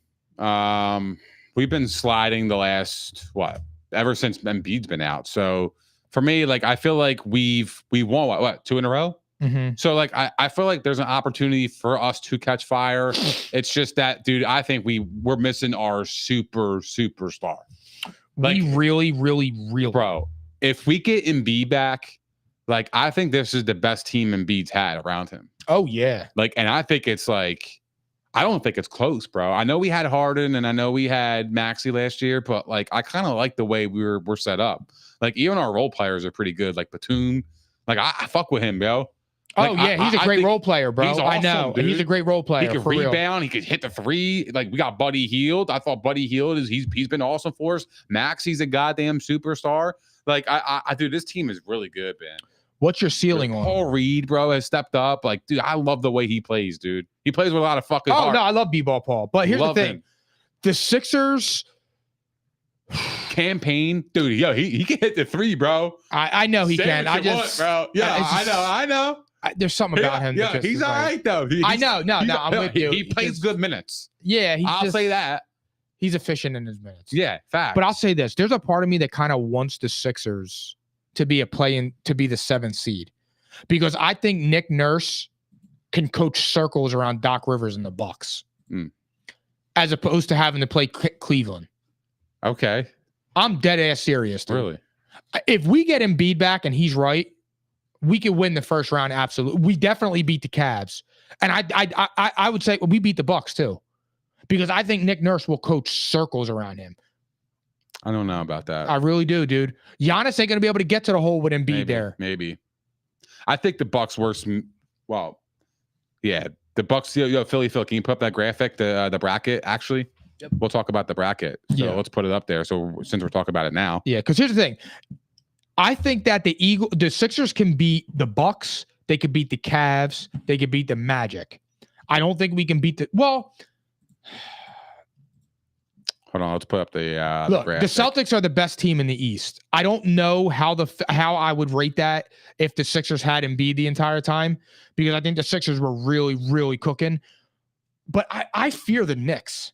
We've been sliding the last ever since Embiid's been out. So for me, like I feel like we won what 2 in a row. Mm-hmm. So like I feel like there's an opportunity for us to catch fire. It's just that, dude, I think we're missing our superstar. Like, we really, bro. If we get Embiid back, like I think this is the best team Embiid's had around him. Oh yeah. Like, and I think it's like, I don't think it's close, bro. I know we had Harden and I know we had Maxey last year, but like I kind of like the way we're set up. Like even our role players are pretty good. Like Batum, like I fuck with him, bro. Like, oh yeah, he's a great role player, bro. He's awesome, I know, dude. He's a great role player. He could rebound. He could hit the 3. Like we got Buddy Hield. I thought Buddy Hield he's been awesome for us. Maxey's a goddamn superstar. Like I dude, this team is really good, man. What's your ceiling on? Paul Reed, bro, has stepped up. Like, dude, I love the way he plays, dude. He plays with a lot of fucking heart. No, I love B-ball Paul. But here's the thing. Him. The Sixers, campaign, dude. Yo, he can hit the three, bro. I know he Say can. what I you just, want, bro. Yeah, it's just- I know. there's something about him. Yeah, that just he's is all like- right though. I know. No, I'm with you. He plays good minutes. Yeah, I'll say that. He's efficient in his minutes. Yeah, fact. But I'll say this: there's a part of me that kind of wants the Sixers to be to be the 7th seed, because I think Nick Nurse can coach circles around Doc Rivers and the Bucks, as opposed to having to play Cleveland. Okay. I'm dead ass serious, dude. Really? If we get Embiid back and he's right, we could win the first round. Absolutely, we definitely beat the Cavs, and I would say we beat the Bucks too, because I think Nick Nurse will coach circles around him. I don't know about that. I really do, dude. Giannis ain't gonna be able to get to the hole with Embiid there. Maybe. I think the Bucks worse. Well, yeah, the Bucks. Yo, Philly, can you put up that graphic, the bracket? Actually, Yep. We'll talk about the bracket. So Yeah. let's put it up there. So since we're talking about it now, Yeah, because here's the thing. I think that the Sixers can beat the Bucks. They could beat the Cavs. They could beat the Magic. I don't think we can beat hold on. Let's put up the look, graphic. the Celtics are the best team in the East. I don't know how I would rate that if the Sixers had Embiid the entire time, because I think the Sixers were really, really cooking. But I fear the Knicks.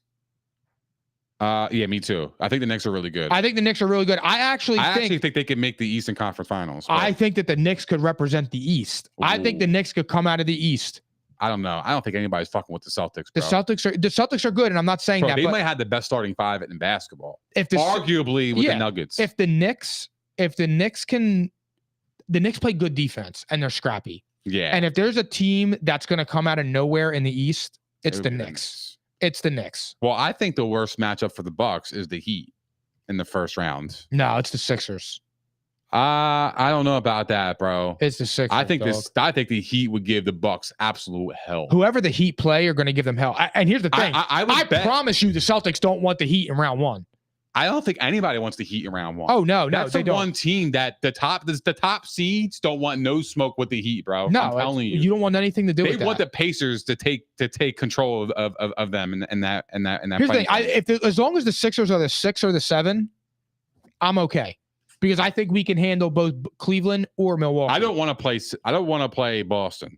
Yeah, me too. I think the Knicks are really good. I think the Knicks are really good. I actually think they can make the Eastern Conference Finals. but I think that the Knicks could represent the East. I think the Knicks could come out of the East. I don't know. I don't think anybody's fucking with the Celtics. The Bro. Celtics are good, and I'm not saying Bro, that. they But might have the best starting five in basketball. if the Arguably with yeah, the Nuggets. if the Knicks play good defense and they're scrappy. Yeah. And if there's a team that's going to come out of nowhere in the East, it's It the would be Knicks. It's the Knicks. Well, I think the worst matchup for the Bucks is the Heat in the first round. No, it's the Sixers. I don't know about that, bro. It's the Sixers. I think dog. I think the Heat would give the Bucks absolute hell. Whoever the Heat play are going to give them hell. And here's the thing. I would bet. promise you the Celtics don't want the Heat in round one. I don't think anybody wants the Heat in round one. Oh, no, That's they the don't. one team that the top seeds don't want no smoke with the Heat, bro. No, I'm telling you. you don't want anything to do They with that. want the Pacers to take control of them and that. Here's the thing. As long as the Sixers are the 6 or the 7, I'm okay, because I think we can handle both Cleveland or Milwaukee. I don't want to play Boston.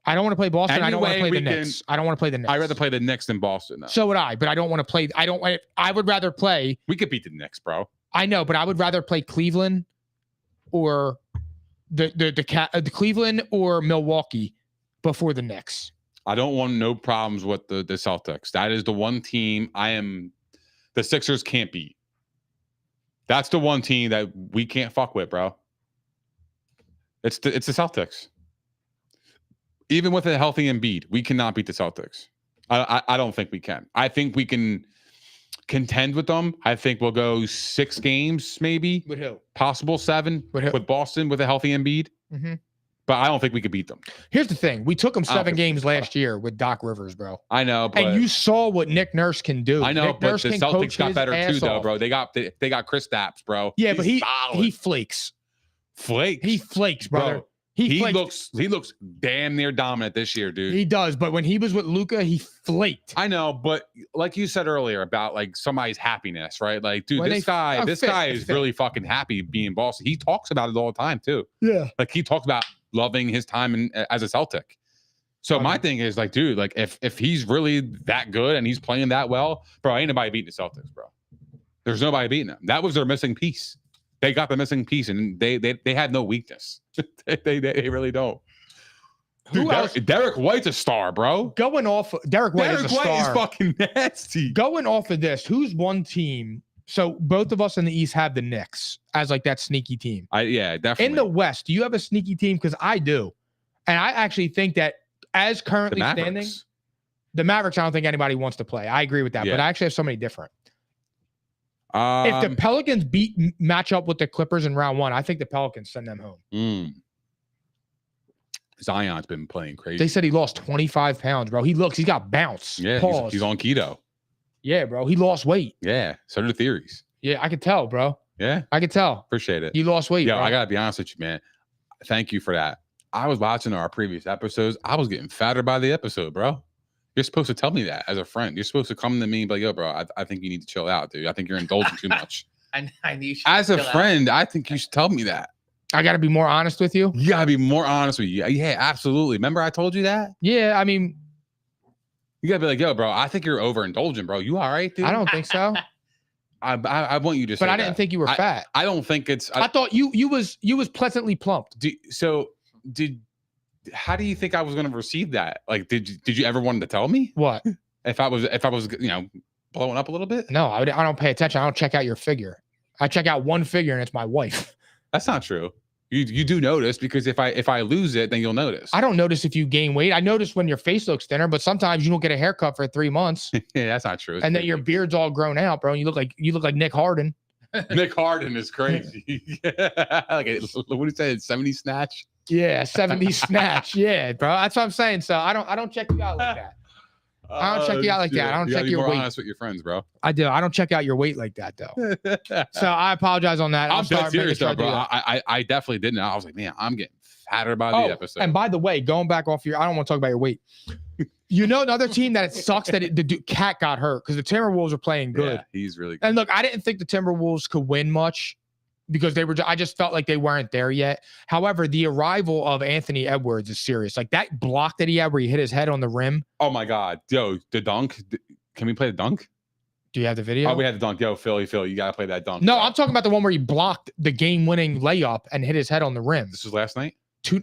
I don't want to play Boston. I don't want to Anyway, play the we Knicks. I don't want to play the Knicks. I'd rather play the Knicks than Boston, though. So would I, but I don't want to play. I would rather play. We could beat the Knicks, bro. I know, but I would rather play Cleveland or the Cleveland or Milwaukee before the Knicks. I don't want no problems with the Celtics. That is the one team the Sixers can't beat. That's the one team that we can't fuck with, bro. It's the Celtics. Even with a healthy Embiid, we cannot beat the Celtics. I don't think we can. I think we can contend with them. I think we'll go 6 games, maybe. With who? Possible 7 with Boston with a healthy Embiid. Mm-hmm. But I don't think we could beat them. Here's the thing: we took them I don't 7 think games last year with Doc Rivers, bro. I know, but And you saw what Nick Nurse can do. I know, Nick but Nurse the can Celtics coach got his better ass too, though, off. bro. They got Chris Stapps, bro. Yeah, He's but he solid. flakes. Flakes. He flakes, brother. Bro, He looks damn near dominant this year, dude. He does, but when he was with Luka, he flaked. I know, but like you said earlier about like somebody's happiness, right? Like, dude, When this guy is really fucking happy being Boston. He talks about it all the time too. Yeah. Like he talks about loving his time as a Celtic. So my thing is like, dude, like if he's really that good and he's playing that well, bro, ain't nobody beating the Celtics, bro. There's nobody beating them. That was their missing piece. They got the missing piece, and they had no weakness. they really don't. Dude, Who else? Derek White's a star, bro. Going off, Derek White is a star. is fucking nasty. Going off of this, who's one team? So both of us in the East have the Knicks as like that sneaky team. Yeah, definitely. In the West, do you have a sneaky team? Because I do, and I actually think that as currently standing, the Mavericks, I don't think anybody wants to play. I agree with that, but I actually have somebody different. If the Pelicans match up with the Clippers in round 1, I think the Pelicans send them home. Zion's been playing crazy. They said he lost 25 pounds, bro. He's got bounce. Yeah, he's on keto. Yeah, bro. He lost weight. Yeah, so do the theories. Yeah, I could tell, bro. Yeah, I could tell. Appreciate it. He lost weight. Yo, bro. I gotta be honest with you, man. Thank you for that. I was watching our previous episodes. I was getting fatter by the episode, bro. You're supposed to tell me that as a friend. You're supposed to come to me and be like, yo, bro, I think you need to chill out, dude. I think you're indulging too much. I need you As to a chill out. friend, I think you should tell me that. I got to be more honest with you. You gotta be more honest with you. Yeah, absolutely. Remember I told you that? Yeah, I mean, You gotta be like, yo, bro, I think you're overindulgent, bro. You all right, dude? I don't think so. I want you to say But I didn't that. think you were fat. I don't think it's. I thought you was pleasantly plumped. How do you think I was going to receive that? Like, did you ever want to tell me What? if I was blowing up a little bit? No, I don't pay attention. I don't check out your figure. I check out one figure and it's my wife. That's not true. You do notice, because if I lose it, then you'll notice. I don't notice if you gain weight. I notice when your face looks thinner, but sometimes you don't get a haircut for 3 months. Yeah, that's not true. And then your beard's all grown out, bro. And you look like Nick Harden. Nick Harden is crazy. Like what do you say? 70 snatch. Yeah, 70 snatch. Yeah, bro. That's what I'm saying. So I don't check you out like that. I don't check you out like that. I don't You gotta check be your more weight. honest with your friends, bro. I do. I don't check out your weight like that though. So I apologize on that. I'm sorry, dead serious making though, sure bro. I do that. I definitely didn't. I was like, man, I'm getting fatter by the episode. And by the way, going back off I don't want to talk about your weight. You know, another team that it sucks that the Cat got hurt because the Timberwolves were playing good. Yeah, he's really good. And look, I didn't think the Timberwolves could win much because I just felt like they weren't there yet. However, the arrival of Anthony Edwards is serious. Like that block that he had where he hit his head on the rim. Oh my God. Yo, the dunk. Can we play the dunk? Do you have the video? Oh, we had the dunk. Yo, Philly, you got to play that dunk. No, I'm talking about the one where he blocked the game-winning layup and hit his head on the rim. This was last night?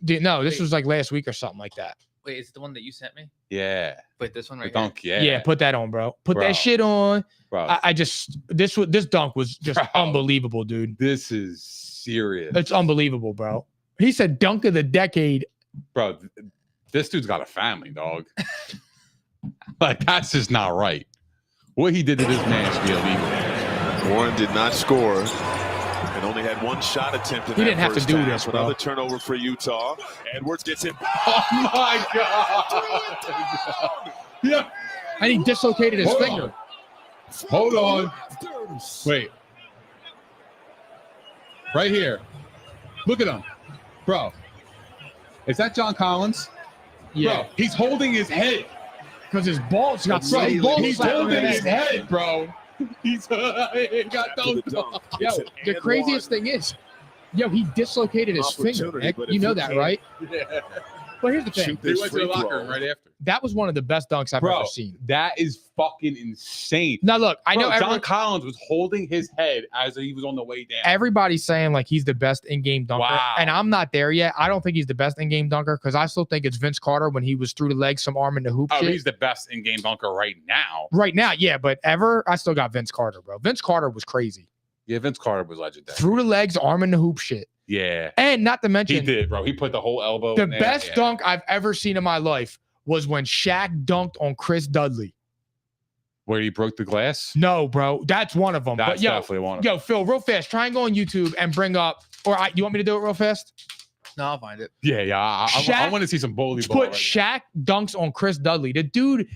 No, this was like last week or something like that. Wait, is it the one that you sent me? Yeah. Wait, this one The right dunk, yeah. Yeah, put that on, bro. Put Bro. that shit on. Bro, This dunk was just Bro. unbelievable, dude. this is serious. It's unbelievable, bro. He said dunk of the decade. Bro, this dude's got a family, dog. Like, that's just not right. What he did to this man should be illegal. Warren did not score and only had one shot attempt in He that didn't have to first do half. this, bro. Another turnover for Utah. Edwards gets it. Oh my God. Yeah. And he dislocated his Hold finger. on. Hold on. Wait. Right here. Look at him. Bro. Is that John Collins? Yeah. Bro, he's holding his head. Because his balls got Bro, his balls he's slapped on holding his his head. head, bro. He's he got dunked on. Yo, the craziest thing is, he dislocated his finger. Opportunity, Nick. but You if know you that, can't right? Yeah. But here's the thing. Shoot He this went to the free locker throw. room right after. That was one of the best dunks I've Bro, ever seen. that is fucking insane. Now, look, I know John Collins was holding his head as he was on the way down. everybody's saying like he's the best in-game dunker. Wow. And I'm not there yet. I don't think he's the best in-game dunker because I still think it's Vince Carter when he was through the legs, some arm in the hoop Oh, shit. he's the best in-game dunker right now. Right now, yeah, but ever, I still got Vince Carter, bro. Vince Carter was crazy. Yeah, Vince Carter was legendary. Through the legs, arm in the hoop shit. Yeah, And not to he mention, did, bro. He put the whole elbow the in there. best Yeah. dunk I've ever seen in my life was when Shaq dunked on Chris Dudley. Where he broke the glass. No, bro, that's one of them. That's But yo, definitely one of yo, Phil, real fast, try and go on YouTube and bring up, you want me to do it real fast? No, I'll find it. Yeah. I Shaq- want to see some bully ball. Put right Shaq dunks on Chris Dudley. The dude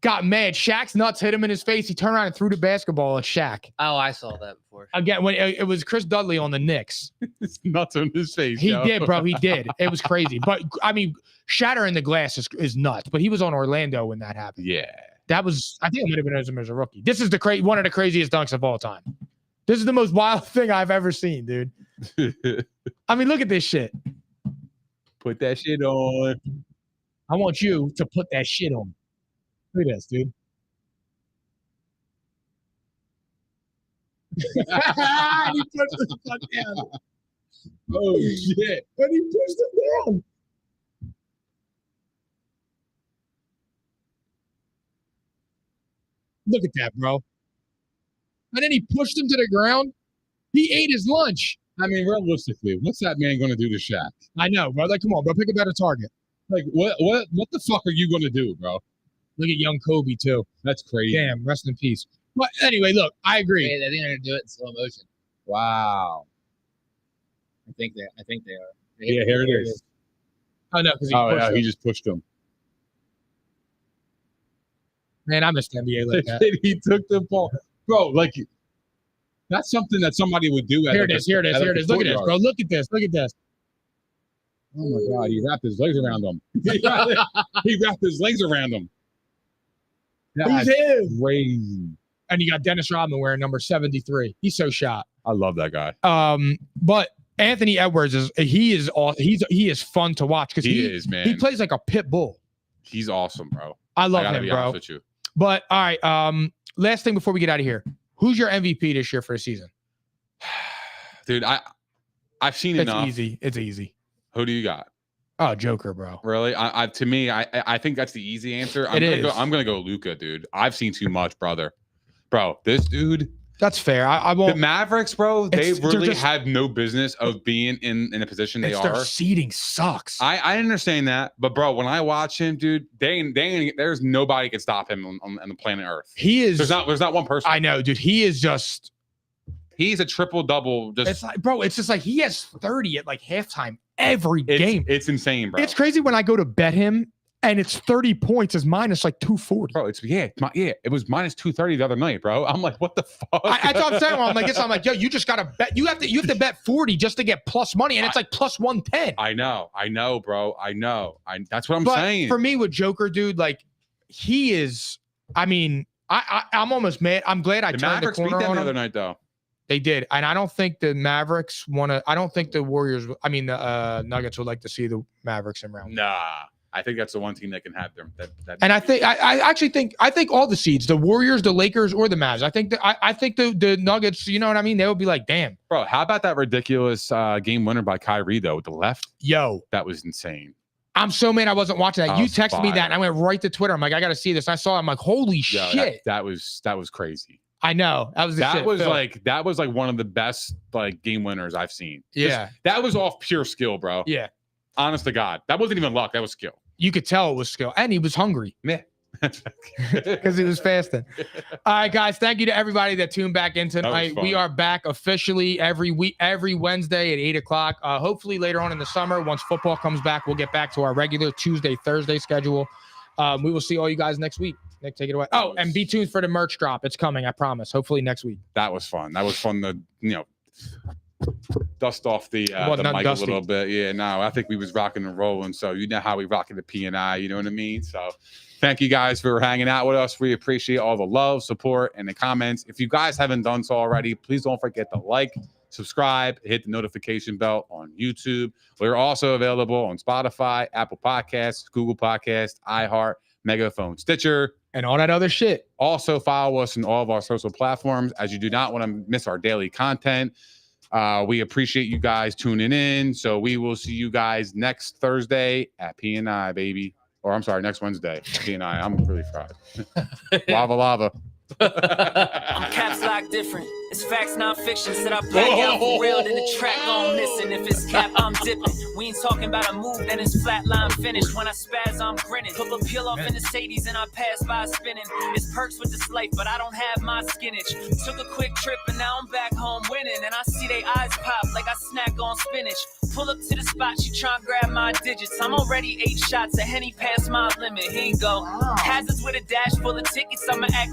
got mad. Shaq's nuts hit him in his face. He turned around and threw the basketball at Shaq. Oh, I saw that before. Again, when it was Chris Dudley on the Knicks. now. It's nuts on his face. He yo. did, bro. He did. It was crazy. But I mean, shattering the glass is nuts. But he was on Orlando when that happened. Yeah. That was, I think it might have been him as a rookie. This is one of the craziest dunks of all time. This is the most wild thing I've ever seen, dude. I mean, look at this shit. Put that shit on. I want you to put that shit on. Look at this, dude. He pushed the fuck down. Oh shit. And he pushed him down. Look at that, bro. And then he pushed him to the ground. He ate his lunch. I mean, realistically, what's that man going to do to Shaq? I know, bro. Like, come on, bro. Pick a better target. Like, what the fuck are you going to do, bro? Look at young Kobe, too. That's crazy. Damn, rest in peace. But anyway, look, I agree. I think they're gonna do it in slow motion. Wow. I think they are. Yeah, here it is. Oh, no, because he Oh, pushed yeah, him. he just pushed him. Man, I missed NBA like that. He took the ball. Bro, like, that's something that somebody would do. Here it is. Look at this, bro. Look at this. Oh, my God. He wrapped his legs around him. He wrapped his legs around him. That's He's him. crazy. And you got Dennis Rodman wearing number 73. He's so shot. I love that guy. But Anthony Edwards is fun to watch because He is, man. He plays like a pit bull. He's awesome, bro. I love gotta him, be bro. honest with you. But all right, last thing before we get out of here, who's your MVP this year for the season? Dude, I've seen It's enough. easy. It's easy. Who do you got? Oh, Joker, bro. Really? To me, I think that's the easy answer. I'm gonna go Luka, dude. I've seen too much, brother. Bro, this dude. That's fair. I won't. The Mavericks, bro, they They're really just- had no business of being in a position they Their are. seeding sucks. I understand that, but bro, when I watch him, dude, there's nobody can stop him on the planet Earth. He is. There's not one person. I know, dude. He is just. He's a triple double. It's like, bro. It's just like he has 30 at like halftime every game. It's insane, bro. It's crazy when I go to bet him and it's 30 points is minus like 240. Bro, it was minus 230 the other night, bro. I'm like, what the fuck? That's what I'm saying. I'm like, yo, you just gotta bet. You have to bet 40 just to get plus money, and it's like plus 110. I know, bro. I know. That's what I'm But saying. for me with Joker, dude, like he is. I mean, I'm almost mad. I'm glad I the turned Mavericks the beat corner them on the other him. night, though. They did, and I don't think the Mavericks want to. I don't think the Warriors. I mean, the Nuggets would like to see the Mavericks in round. Nah, I think that's the one team that can have them. And I think I actually think all the seeds, the Warriors, the Lakers, or the Mavs. I think the Nuggets. You know what I mean? They would be like, damn, bro. How about that ridiculous game winner by Kyrie though with the left? Yo, that was insane. I'm so mad I wasn't watching that. That You was texted me that, fire. and I went right to Twitter. I'm like, I got to see this. And I saw it. I'm like, holy Yo, shit. that was crazy. I know. That was the shit, Phil. that was like one of the best like game winners I've seen. Yeah. That was off pure skill, bro. Yeah. Honest to God. That wasn't even luck. That was skill. You could tell it was skill. And he was hungry Meh. because he was fasting. All right, guys. Thank you to everybody that tuned back in tonight. fun. We are back officially every Wednesday at 8 o'clock. Hopefully later on in the summer, once football comes back, we'll get back to our regular Tuesday, Thursday schedule. We will see all you guys next week. Nick, take it away. Oh, and be tuned for the merch drop. It's coming, I promise. Hopefully next week. That was fun. That was fun to, dust off the not mic dusty. a little bit. Yeah, no, I think we was rocking and rolling. So you know how we rocking the P&I, you know what I mean? So thank you guys for hanging out with us. We appreciate all the love, support, and the comments. If you guys haven't done so already, please don't forget to like, subscribe, hit the notification bell on YouTube. We're also available on Spotify, Apple Podcasts, Google Podcasts, iHeart, Megaphone, Stitcher, And all that other shit. Also follow us on all of our social platforms as you do not want to miss our daily content. We appreciate you guys tuning in. So we will see you guys next Thursday at P&I, baby. Or I'm sorry, next Wednesday. P&I. I'm really fried. Lava. I'm caps lock different. It's facts, not fiction. Said I black out for real, then the track gone missing. If it's cap, I'm dipping. We ain't talking about a move, then it's flatline finish. When I spaz, I'm grinning. Put a peel off in the Sadies and I pass by spinning. It's perks with this life, but I don't have my skinach. Took a quick trip and now I'm back home winning. And I see they eyes pop like I snack on spinach. Pull up to the spot, she tryna grab my digits. I'm already 8 shots, a Henny past my limit. Here you go. Hazards with a dash full of tickets, I'ma act